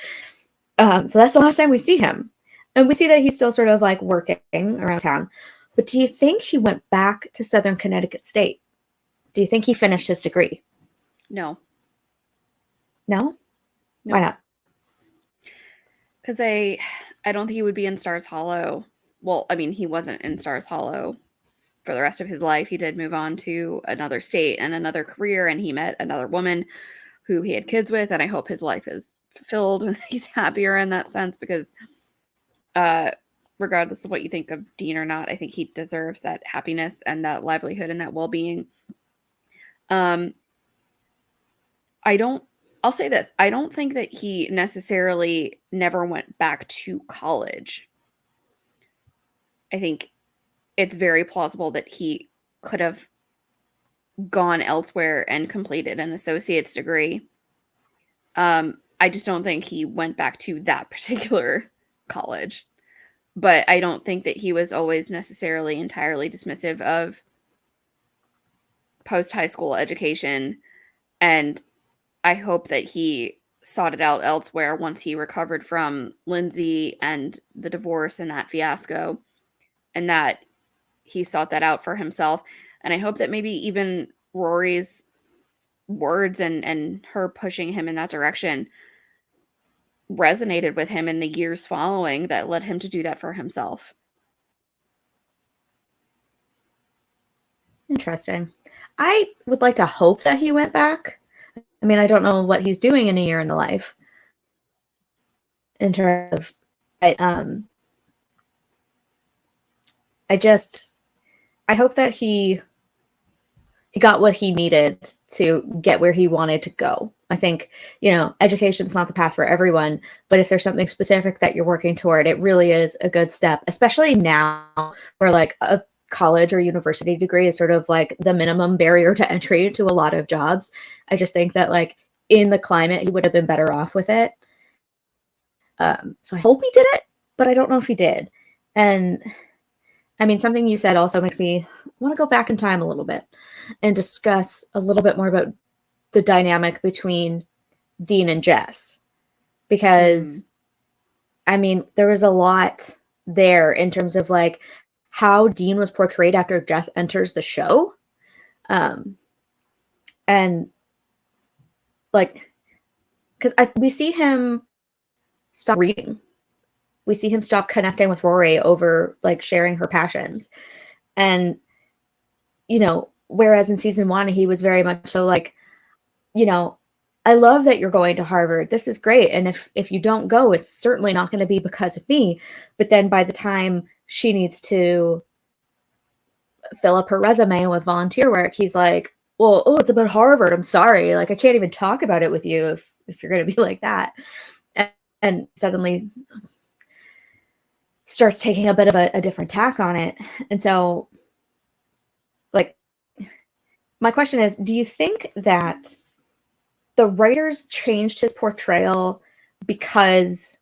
So that's the last time we see him. And we see that he's still sort of like working around town. But do you think he went back to Southern Connecticut State? Do you think he finished his degree? No. No? Nope. Why not? Because I don't think he would be in Stars Hollow. Well, I mean, he wasn't in Stars Hollow for the rest of his life. He did move on to another state and another career, and he met another woman who he had kids with, and I hope his life is fulfilled and he's happier in that sense, because regardless of what you think of Dean or not, I think he deserves that happiness and that livelihood and that well-being. I'll say this. I don't think that he necessarily never went back to college. I think it's very plausible that he could have gone elsewhere and completed an associate's degree. I just don't think he went back to that particular college. But I don't think that he was always necessarily entirely dismissive of post-high school education, and I hope that he sought it out elsewhere once he recovered from Lindsay and the divorce and that fiasco, and that he sought that out for himself. And I hope that maybe even Rory's words and her pushing him in that direction resonated with him in the years following that led him to do that for himself. Interesting. I would like to hope that he went back. I mean, I don't know what he's doing in a year in the life. In terms of, I hope that he got what he needed to get where he wanted to go. I think, education's not the path for everyone, but if there's something specific that you're working toward, it really is a good step, especially now where like a college or university degree is sort of like the minimum barrier to entry to a lot of jobs. I just think that like in the climate, he would have been better off with it. So I hope he did it, but I don't know if he did. And I mean, something you said also makes me want to go back in time a little bit and discuss a little bit more about the dynamic between Dean and Jess. Because, I mean, there was a lot there in terms of like how Dean was portrayed after Jess enters the show. And like, because we see him stop reading. We see him stop connecting with Rory over like sharing her passions. And, whereas in season 1, he was very much so like, I love that you're going to Harvard. This is great. And if you don't go, it's certainly not going to be because of me. But then by the time she needs to fill up her resume with volunteer work, he's like, well, it's about Harvard. I'm sorry. Like, I can't even talk about it with you if you're going to be like that. And suddenly starts taking a bit of a different tack on it. And so, like, my question is, do you think that the writers changed his portrayal because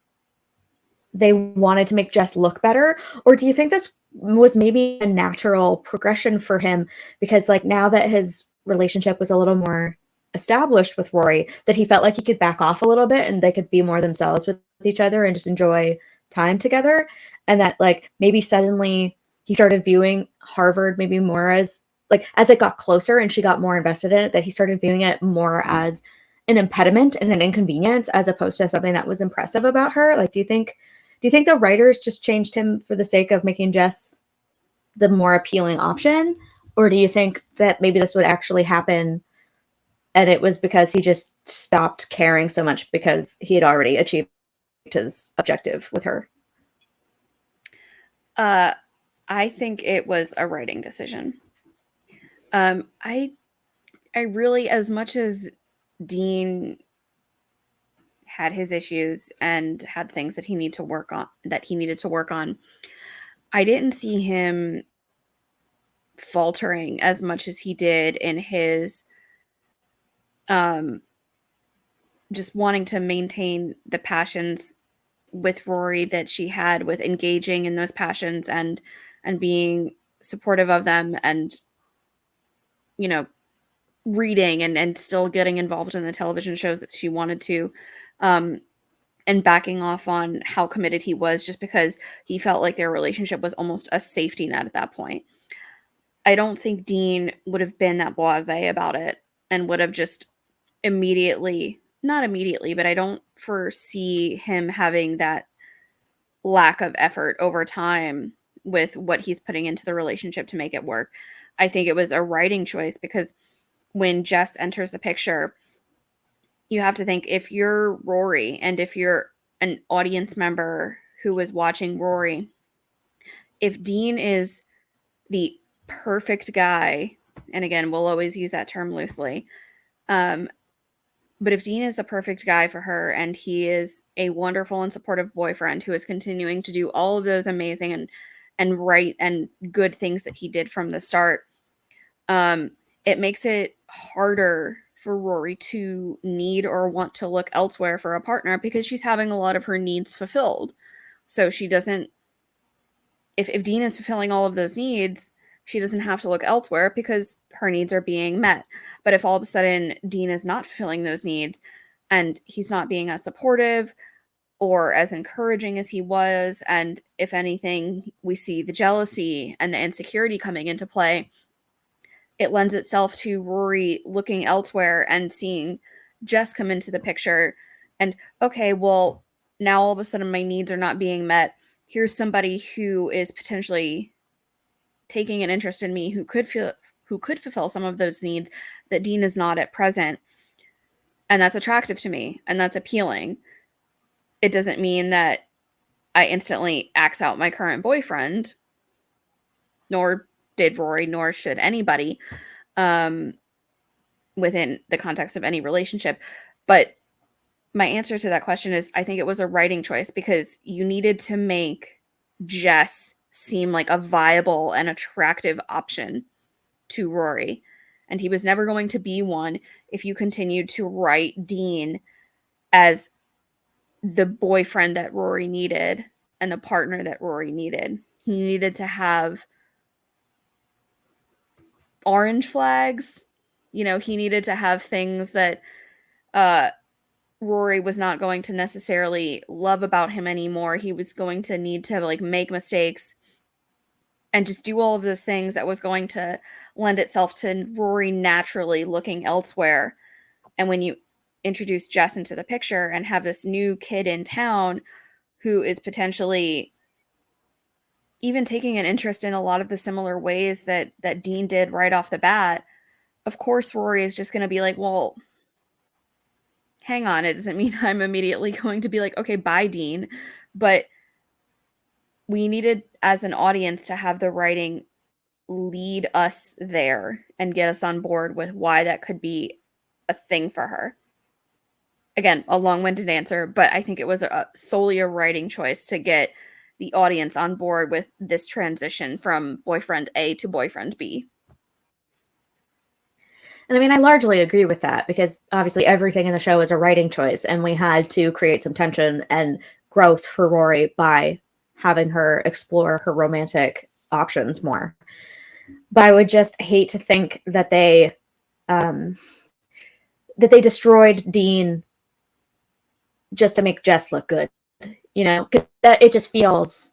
they wanted to make Jess look better? Or do you think this was maybe a natural progression for him because like now that his relationship was a little more established with Rory, that he felt like he could back off a little bit and they could be more themselves with each other and just enjoy time together? And that like maybe suddenly he started viewing Harvard maybe more as like, as it got closer and she got more invested in it, that he started viewing it more as an impediment and an inconvenience as opposed to something that was impressive about her. Like, do you think the writers just changed him for the sake of making Jess the more appealing option? Or do you think that maybe this would actually happen and it was because he just stopped caring so much because he had already achieved his objective with her? I think it was a writing decision. I really, as much as Dean had his issues and had things that he needed to work on, I didn't see him faltering as much as he did in his just wanting to maintain the passions with Rory that she had, with engaging in those passions and being supportive of them, and reading and still getting involved in the television shows that she wanted to, um, and backing off on how committed he was, just because he felt like their relationship was almost a safety net at that point. I don't think Dean would have been that blasé about it and would have just immediately, not immediately, but I don't foresee him having that lack of effort over time with what he's putting into the relationship to make it work. I think it was a writing choice, because when Jess enters the picture, you have to think, if you're Rory and if you're an audience member who was watching Rory, if Dean is the perfect guy, and again, we'll always use that term loosely, but if Dean is the perfect guy for her, and he is a wonderful and supportive boyfriend who is continuing to do all of those amazing and right and good things that he did from the start, it makes it harder for Rory to need or want to look elsewhere for a partner, because she's having a lot of her needs fulfilled. So she doesn't, if Dean is fulfilling all of those needs, she doesn't have to look elsewhere because her needs are being met. But if all of a sudden Dean is not fulfilling those needs, and he's not being as supportive or as encouraging as he was, and if anything, we see the jealousy and the insecurity coming into play, it lends itself to Rory looking elsewhere and seeing Jess come into the picture. And okay, well, now all of a sudden my needs are not being met. Here's somebody who is potentially taking an interest in me, who could fulfill some of those needs that Dean is not at present. And that's attractive to me, and that's appealing. It doesn't mean that I instantly axe out my current boyfriend, nor did Rory, nor should anybody, within the context of any relationship. But my answer to that question is, I think it was a writing choice, because you needed to make Jess seem like a viable and attractive option to Rory. And he was never going to be one if you continued to write Dean as the boyfriend that Rory needed and the partner that Rory needed. He needed to have orange flags. He needed to have things that Rory was not going to necessarily love about him anymore. He was going to need to make mistakes and just do all of those things that was going to lend itself to Rory naturally looking elsewhere. And when you introduce Jess into the picture and have this new kid in town who is potentially even taking an interest in a lot of the similar ways that Dean did right off the bat, of course Rory is just going to be like, well, hang on, it doesn't mean I'm immediately going to be like, okay, bye, Dean. But we needed, as an audience, to have the writing lead us there and get us on board with why that could be a thing for her. Again, a long-winded answer, but I think it was solely a writing choice to get the audience on board with this transition from boyfriend A to boyfriend B. And I mean, I largely agree with that, because obviously everything in the show is a writing choice, and we had to create some tension and growth for Rory by having her explore her romantic options more. But I would just hate to think that they destroyed Dean just to make Jess look good, because it just feels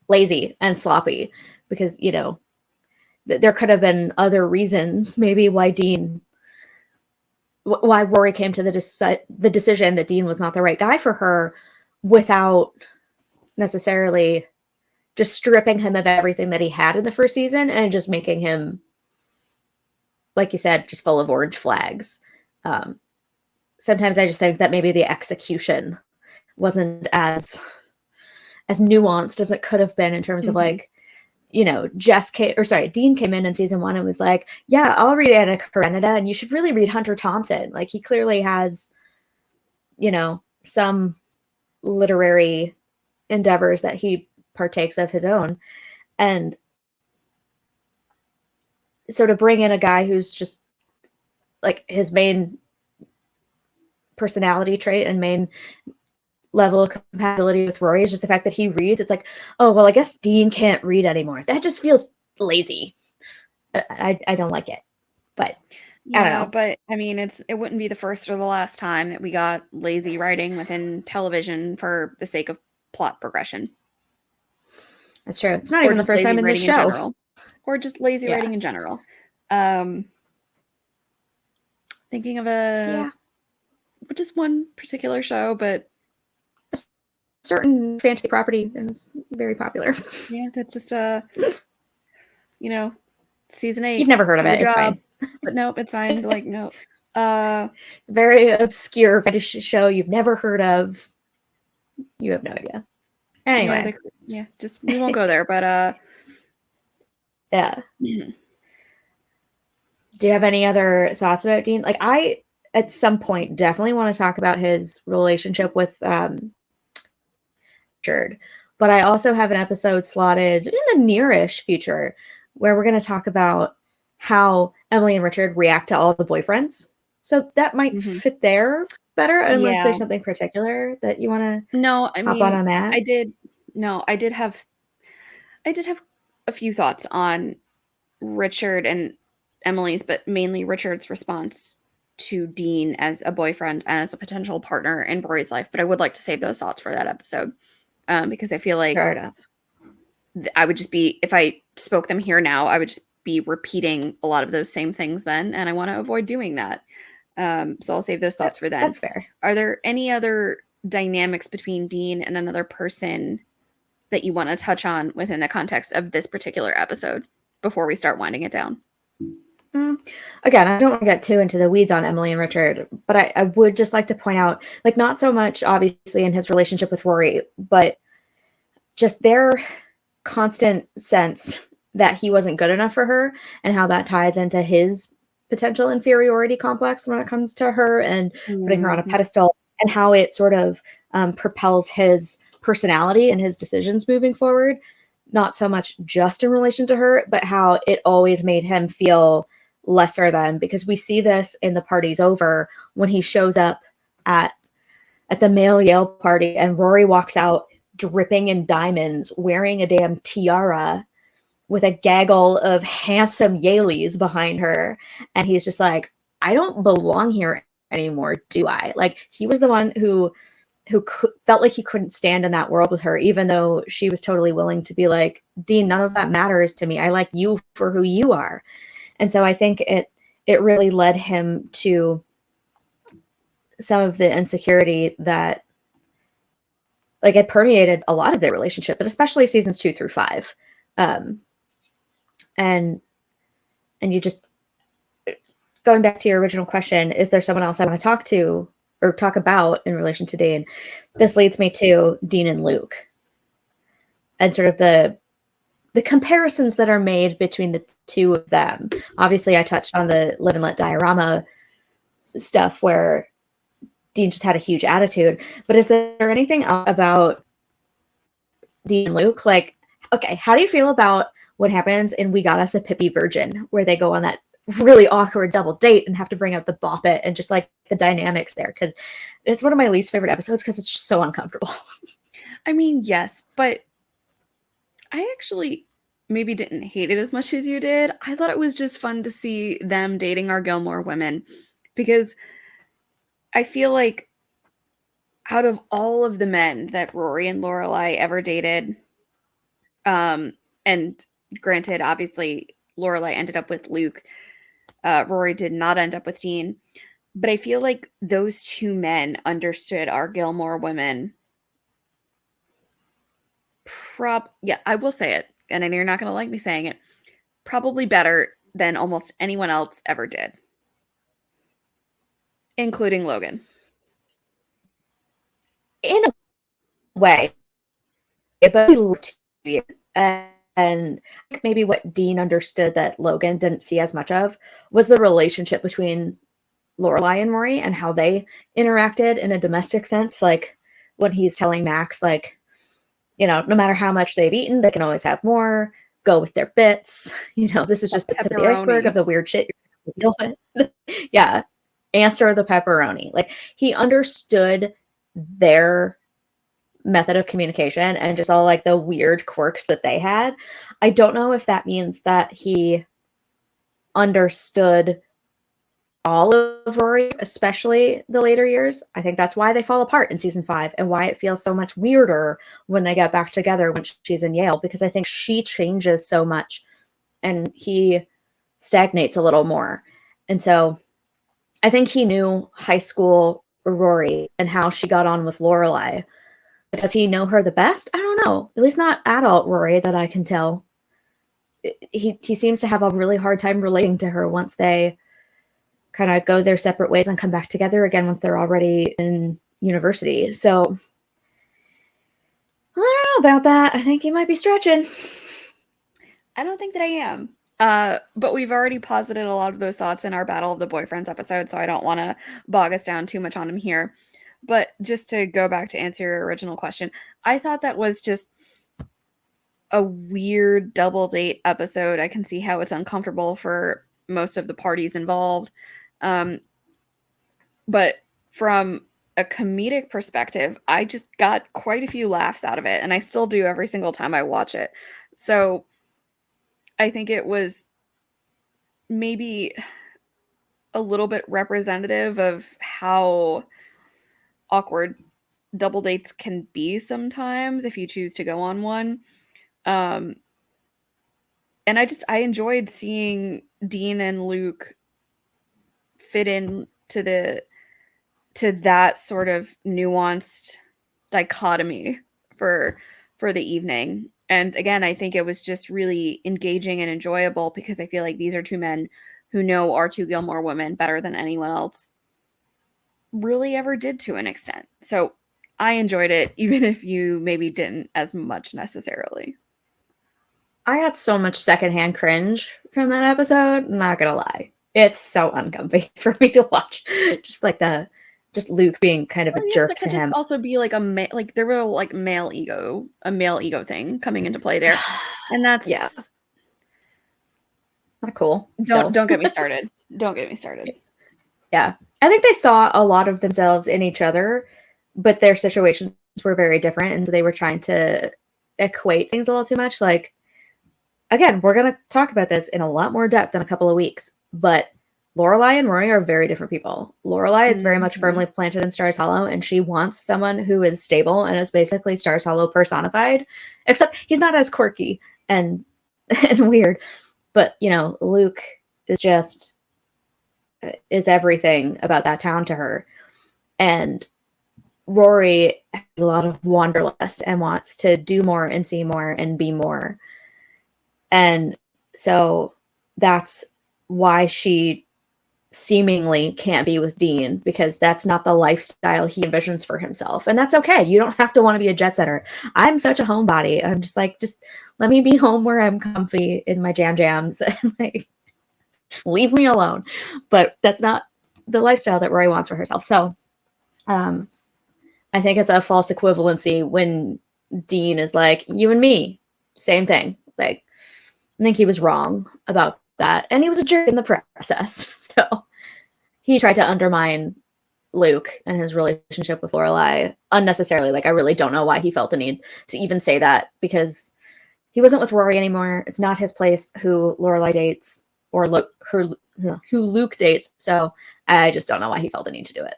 lazy and sloppy, because there could have been other reasons maybe why Rory came to the decision that Dean was not the right guy for her, without necessarily just stripping him of everything that he had in the first season and just making him, like you said, just full of orange flags. Sometimes I just think that maybe the execution wasn't as nuanced as it could have been, in terms of Dean came in season 1 and was like, yeah, I'll read Anna Karenina, and you should really read Hunter Thompson. Like, he clearly has, some literary endeavors that he partakes of his own. And so to bring in a guy who's just like, his main personality trait and main level of compatibility with Rory is just the fact that he reads. It's like, oh, well, I guess Dean can't read anymore. That just feels lazy. I don't like it, but I don't know. But I mean, it wouldn't be the first or the last time that we got lazy writing within television for the sake of plot progression. That's true. It's not even the first time in the show. General. Or just lazy writing in general. Thinking of just one particular show, but a certain fantasy property is very popular. Yeah, that's just season 8. You've never heard of it. It's fine. But nope, it's fine. Like, no. Very obscure fantasy show you've never heard of. You have no idea. Anyway. Just we won't go there, but yeah. Do you have any other thoughts about Dean? Like, I at some point definitely want to talk about his relationship with Richard, but I also have an episode slotted in the nearish future where we're going to talk about how Emily and Richard react to all the boyfriends. So that might fit there better, unless there's something particular that you want to hop on that. I did have a few thoughts on Richard and Emily's, but mainly Richard's response to Dean as a boyfriend and as a potential partner in Rory's life. But I would like to save those thoughts for that episode because I feel like I would just be, if I spoke them here now, I would just be repeating a lot of those same things then, and I want to avoid doing that. So I'll save those thoughts for then. That's fair. Are there any other dynamics between Dean and another person that you want to touch on within the context of this particular episode before we start winding it down? Again, I don't want to get too into the weeds on Emily and Richard, but I would just like to point out, like, not so much obviously in his relationship with Rory, but just their constant sense that he wasn't good enough for her and how that ties into his potential inferiority complex when it comes to her and putting her on a pedestal, and how it sort of propels his personality and his decisions moving forward. Not so much just in relation to her, but how it always made him feel lesser than, because we see this in The Party's Over when he shows up at the male Yale party and Rory walks out dripping in diamonds, wearing a damn tiara with a gaggle of handsome Yaleys behind her. And he's just like, I don't belong here anymore, do I? Like, he was the one who felt like he couldn't stand in that world with her, even though she was totally willing to be like, Dean, none of that matters to me. I like you for who you are. And so I think it really led him to some of the insecurity that, like, it permeated a lot of their relationship, but especially seasons 2 through 5. And you just, going back to your original question, is there someone else I want to talk to or talk about in relation to Dean? This leads me to Dean and Luke and sort of the comparisons that are made between the two of them. Obviously, I touched on the Live and Let Diorama stuff where Dean just had a huge attitude, but is there anything else about Dean and Luke? Like, okay, how do you feel about what happens in We Got Us a Pippi Virgin, where they go on that really awkward double date and have to bring out the bop it and just like the dynamics there? Because it's one of my least favorite episodes because it's just so uncomfortable. I mean, yes, but I actually maybe didn't hate it as much as you did. I thought it was just fun to see them dating our Gilmore women, because I feel like out of all of the men that Rory and Lorelai ever dated, and granted, obviously, Lorelai ended up with Luke, Rory did not end up with Dean, but I feel like those two men understood our Gilmore women. I will say it, and I know you're not going to like me saying it, probably better than almost anyone else ever did, including Logan. In a way, but and maybe what Dean understood that Logan didn't see as much of was the relationship between Lorelai and Rory and how they interacted in a domestic sense. Like when he's telling Max, like, you know, no matter how much they've eaten, they can always have more. Go with their bits. You know, this is just the tip of the iceberg of the weird shit you're deal with. Yeah. answer the pepperoni. Like, he understood their method of communication and just all like the weird quirks that they had. I don't know if that means that he understood all of Rory, especially the later years. I think that's why they fall apart in season 5 and why it feels so much weirder when they get back together when she's in Yale, because I think she changes so much and he stagnates a little more. And so I think he knew high school Rory and how she got on with Lorelai. Does he know her the best? I don't know. At least not adult Rory that I can tell. He seems to have a really hard time relating to her once they kind of go their separate ways and come back together again once they're already in university. So I don't know about that. I think you might be stretching. I don't think that I am. But we've already posited a lot of those thoughts in our Battle of the Boyfriends episode, so I don't want to bog us down too much on them here. But just to go back to answer your original question, I thought that was just a weird double date episode. I can see how it's uncomfortable for most of the parties involved. But from a comedic perspective, I just got quite a few laughs out of it, and I still do every single time I watch it. So I think it was maybe a little bit representative of how awkward double dates can be sometimes if you choose to go on one. And I enjoyed seeing Dean and Luke fit in to that sort of nuanced dichotomy for the evening. And again, I think it was just really engaging and enjoyable because I feel like these are two men who know our two Gilmore women better than anyone else really ever did to an extent. So I enjoyed it, even if you maybe didn't as much necessarily. I had so much secondhand cringe from that episode. Not gonna lie, it's so uncomfy for me to watch. Just Luke being kind of a jerk that to could him. Just also be like there were like a male ego thing coming into play there, and that's not cool. Don't get me started. Don't get me started. Yeah, I think they saw a lot of themselves in each other, but their situations were very different, and they were trying to equate things a little too much. Like, again, we're going to talk about this in a lot more depth in a couple of weeks, but Lorelai and Rory are very different people. Lorelai is very much firmly planted in Stars Hollow, and she wants someone who is stable and is basically Stars Hollow personified, except he's not as quirky and weird. But, Luke is everything about that town to her. And Rory has a lot of wanderlust and wants to do more and see more and be more. And so that's why she seemingly can't be with Dean, because that's not the lifestyle he envisions for himself. And that's okay. You don't have to want to be a jet setter. I'm such a homebody. I'm just like, just let me be home where I'm comfy in my jams and like leave me alone. But that's not the lifestyle that Rory wants for herself. So I think it's a false equivalency when Dean is like, you and me, same thing. Like, I think he was wrong about that. And he was a jerk in the process. So he tried to undermine Luke and his relationship with Lorelai unnecessarily. Like, I really don't know why he felt the need to even say that, because he wasn't with Rory anymore. It's not his place who Lorelai dates or who Luke dates. So I just don't know why he felt the need to do it.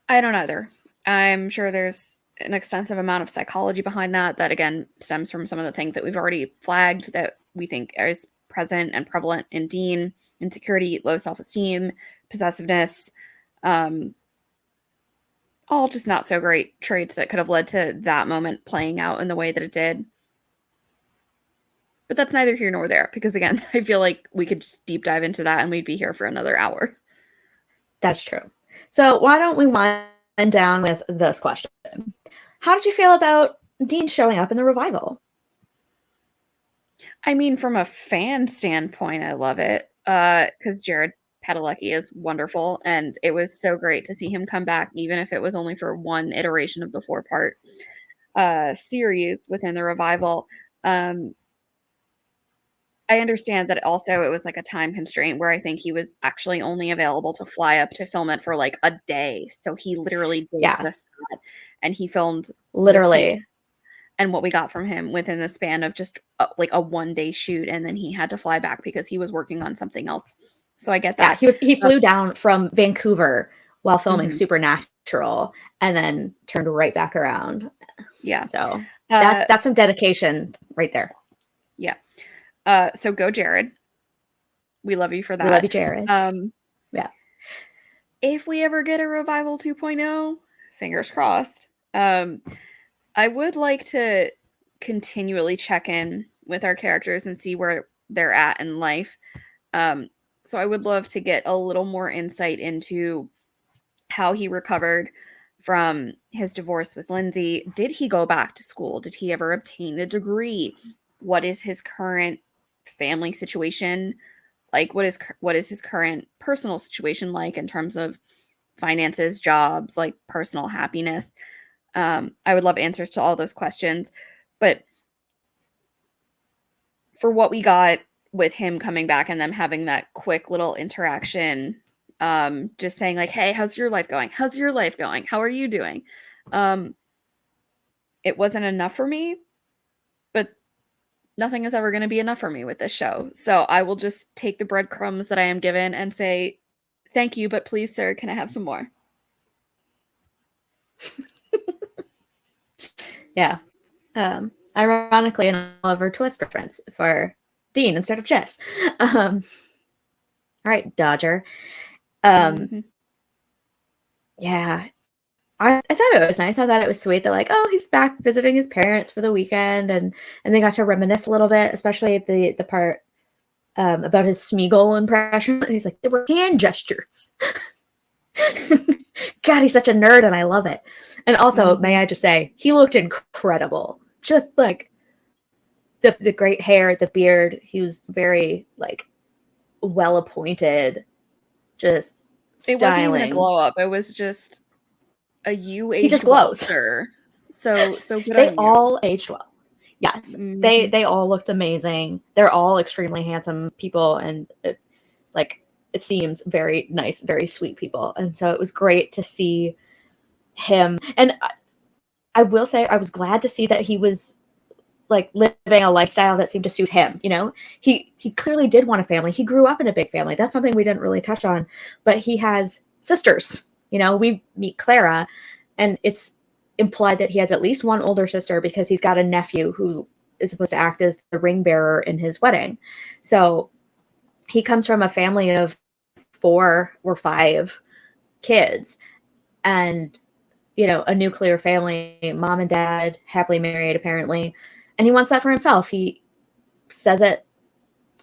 I don't either. I'm sure there's an extensive amount of psychology behind that again stems from some of the things that we've already flagged that we think is present and prevalent in Dean: insecurity, low self-esteem, possessiveness, all just not so great traits that could have led to that moment playing out in the way that it did. But that's neither here nor there, because again, I feel like we could just deep dive into that and we'd be here for another hour. That's true. So why don't we wind down with this question? How did you feel about Dean showing up in the revival? I mean, from a fan standpoint, I love it, because Jared Padalecki is wonderful, and it was so great to see him come back, even if it was only for one iteration of the 4-part series within the revival. I understand that also it was like a time constraint where I think he was actually only available to fly up to film it for like a day. So he literally did Yeah, just that. And he filmed the scene literally. and what we got from him within the span of just like a 1 day shoot. And then he had to fly back because he was working on something else. So I get Yeah, that. he flew down from Vancouver while filming Mhm. Supernatural and then turned right back around. Yeah. So Uh, that's some dedication right there. yeah. So go, Jared. We love you for We love that. you, Jared. Yeah. If we ever get a revival 2.0, fingers crossed. I would like to continually check in with our characters and see where they're at in life. Um, so I would love to get a little more insight into how he recovered from his divorce with Lindsay. Did he go back to school? Did he ever obtain a degree? What is his current family situation like? What is his current personal situation like in terms of finances, jobs, like personal happiness? I would love answers to all those questions. But for what we got with him coming back and them having that quick little interaction, just saying like, "Hey, how's your life going? How's your life going? How are you doing?" Um, it wasn't enough for me, but nothing is ever going to be enough for me with this show. So I will just take the breadcrumbs that I am given and say, "Thank you, but please, sir, can I have some more?" Yeah. Ironically, an Oliver Twist reference for Dean instead of Jess. All right, Dodger. Mm-hmm. Yeah. I thought it was nice. I thought it was sweet that like, oh, he's back visiting his parents for the weekend and they got to reminisce a little bit, especially at the part about his Smeagol impression. And he's like, there were hand gestures. God, he's such a nerd and I love it. And also, may I just say, he looked incredible. Just like the great hair, the beard. He was very like well appointed, just It wasn't even a styling. glow up. It was just a you He just aged well, glows. sir. So good They on you. all aged well. Yes, they all looked amazing. They're all extremely handsome people, and it seems very nice, very sweet people. And so it was great to see him. And I will say, I was glad to see that he was like living a lifestyle that seemed to suit him. You know, he clearly did want a family. He grew up in a big family. That's something we didn't really touch on, but he has sisters. You know, we meet Clara, and it's implied that he has at least one older sister because he's got a nephew who is supposed to act as the ring bearer in his wedding. So he comes from a family of 4 or 5 kids, and you know, a nuclear family, mom and dad, happily married apparently, and he wants that for himself. He says it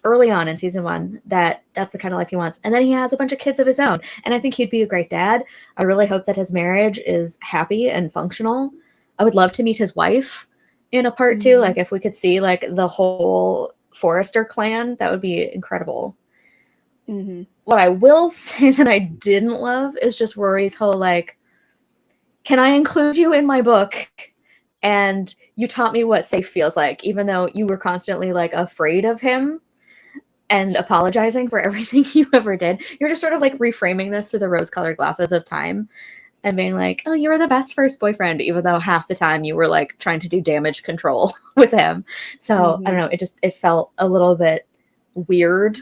early on in season 1 that that's the kind of life he wants. And then he has a bunch of kids of his own, and I think he'd be a great dad. I really hope that his marriage is happy and functional. I would love to meet his wife in a part 2. Like if we could see like the whole Forrester clan, that would be incredible. What I will say that I didn't love is just Rory's whole like, can I include you in my book? And you taught me what safe feels like, even though you were constantly like afraid of him and apologizing for everything you ever did. You're just sort of like reframing this through the rose-colored glasses of time and being like, oh, you were the best first boyfriend, even though half the time you were like trying to do damage control with him. So I don't know, it felt a little bit weird.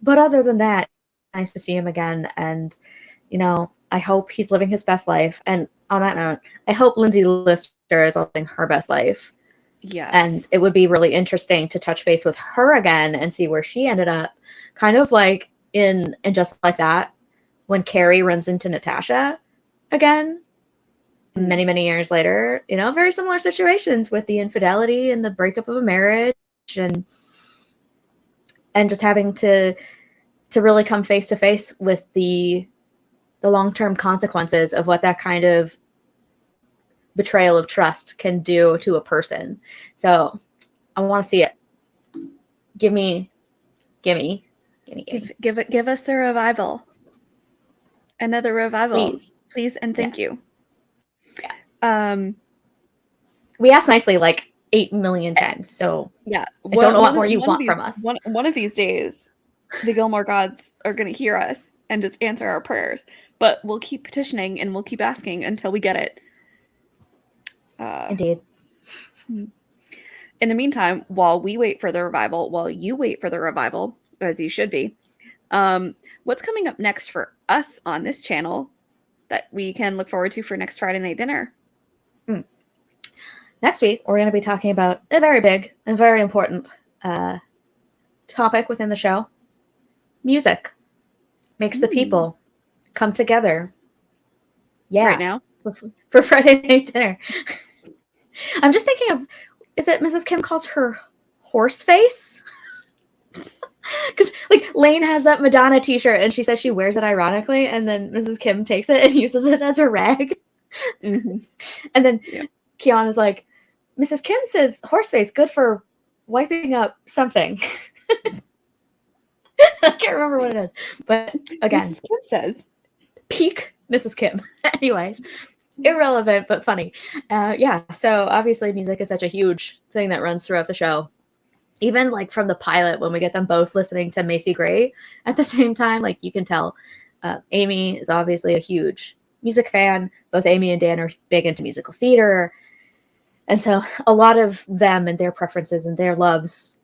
But other than that, nice to see him again. And, you know, I hope he's living his best life. And on that note, I hope Lindsay Lister is living her best life. Yes. And it would be really interesting to touch base with her again and see where she ended up. Kind of like in And Just Like That, when Carrie runs into Natasha again, many, many years later. You know, very similar situations with the infidelity and the breakup of a marriage and just having to really come face to face with the long-term consequences of what that kind of betrayal of trust can do to a person. So I want to see it. Give us a revival. Another revival. Please and thank you. Yeah. We asked nicely, like, 8 million times. So yeah, I don't know what more you want from us. One of these days, the Gilmore gods are going to hear us and just answer our prayers. But we'll keep petitioning and we'll keep asking until we get it. Indeed. In the meantime, while you wait for the revival, as you should be, what's coming up next for us on this channel that we can look forward to for next Friday night dinner? Next week, we're going to be talking about a very big and very important topic within the show. Music makes the people come together. Yeah. Right now? For Friday night dinner. I'm just thinking of, is it Mrs. Kim calls her horse face? Because like Lane has that Madonna t-shirt and she says she wears it ironically, and then Mrs. Kim takes it and uses it as a rag. And then Kiana's like, Mrs. Kim says horse face, good for wiping up something. I can't remember what it is. But again, Mrs. Kim says peak Mrs. Kim. Anyways, irrelevant but funny. So obviously music is such a huge thing that runs throughout the show. Even like from the pilot, when we get them both listening to Macy Gray at the same time, like you can tell Amy is obviously a huge music fan. Both Amy and Dan are big into musical theater. And so a lot of them and their preferences and their loves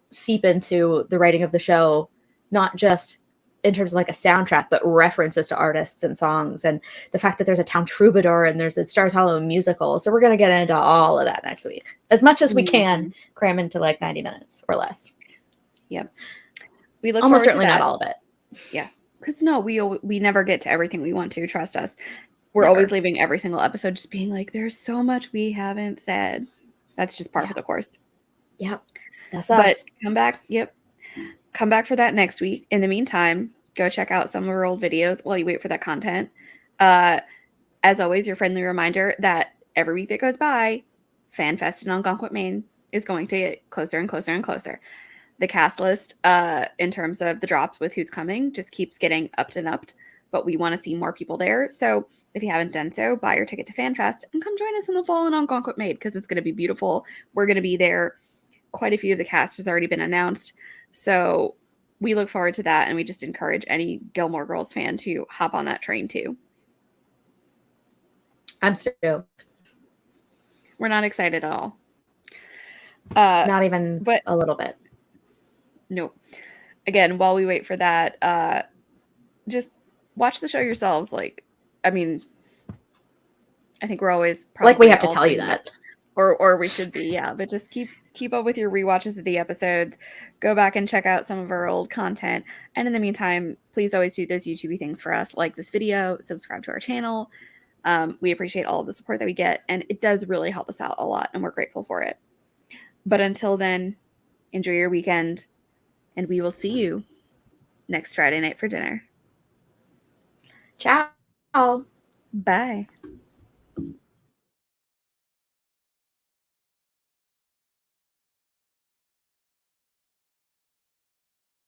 seep into the writing of the show, not just in terms of like a soundtrack, but references to artists and songs, and the fact that there's a town troubadour and there's a Stars Hollow musical. So we're going to get into all of that next week, as much as we can cram into like 90 minutes or less. Yep. We look almost forward certainly to that. Not all of it. Yeah. Because no, we never get to everything we want to. Trust us. We're always leaving every single episode just being like, there's so much we haven't said. That's just part of the course. Yep. That's us. But come back. Yep. Come back for that next week. In the meantime, go check out some of our old videos while you wait for that content. As always, your friendly reminder that every week that goes by, FanFest in Algonquin, Maine is going to get closer and closer and closer. The cast list, in terms of the drops with who's coming, just keeps getting upped and upped. But we want to see more people there. So if you haven't done so, buy your ticket to FanFest and come join us in the fall in Algonquin, Maine, because it's going to be beautiful. We're going to be there. Quite a few of the cast has already been announced. So we look forward to that, and we just encourage any Gilmore Girls fan to hop on that train too. I'm stoked. We're not excited at all. Not even a little bit. Nope. Again, while we wait for that, just watch the show yourselves. Like, I mean, I think we're always probably like we have to tell you that. Or we should be, yeah. But just keep up with your rewatches of the episodes. Go back and check out some of our old content. And in the meantime, please always do those YouTube things for us. Like this video, subscribe to our channel. We appreciate all of the support that we get. And it does really help us out a lot. And we're grateful for it. But until then, enjoy your weekend. And we will see you next Friday night for dinner. Ciao. Bye.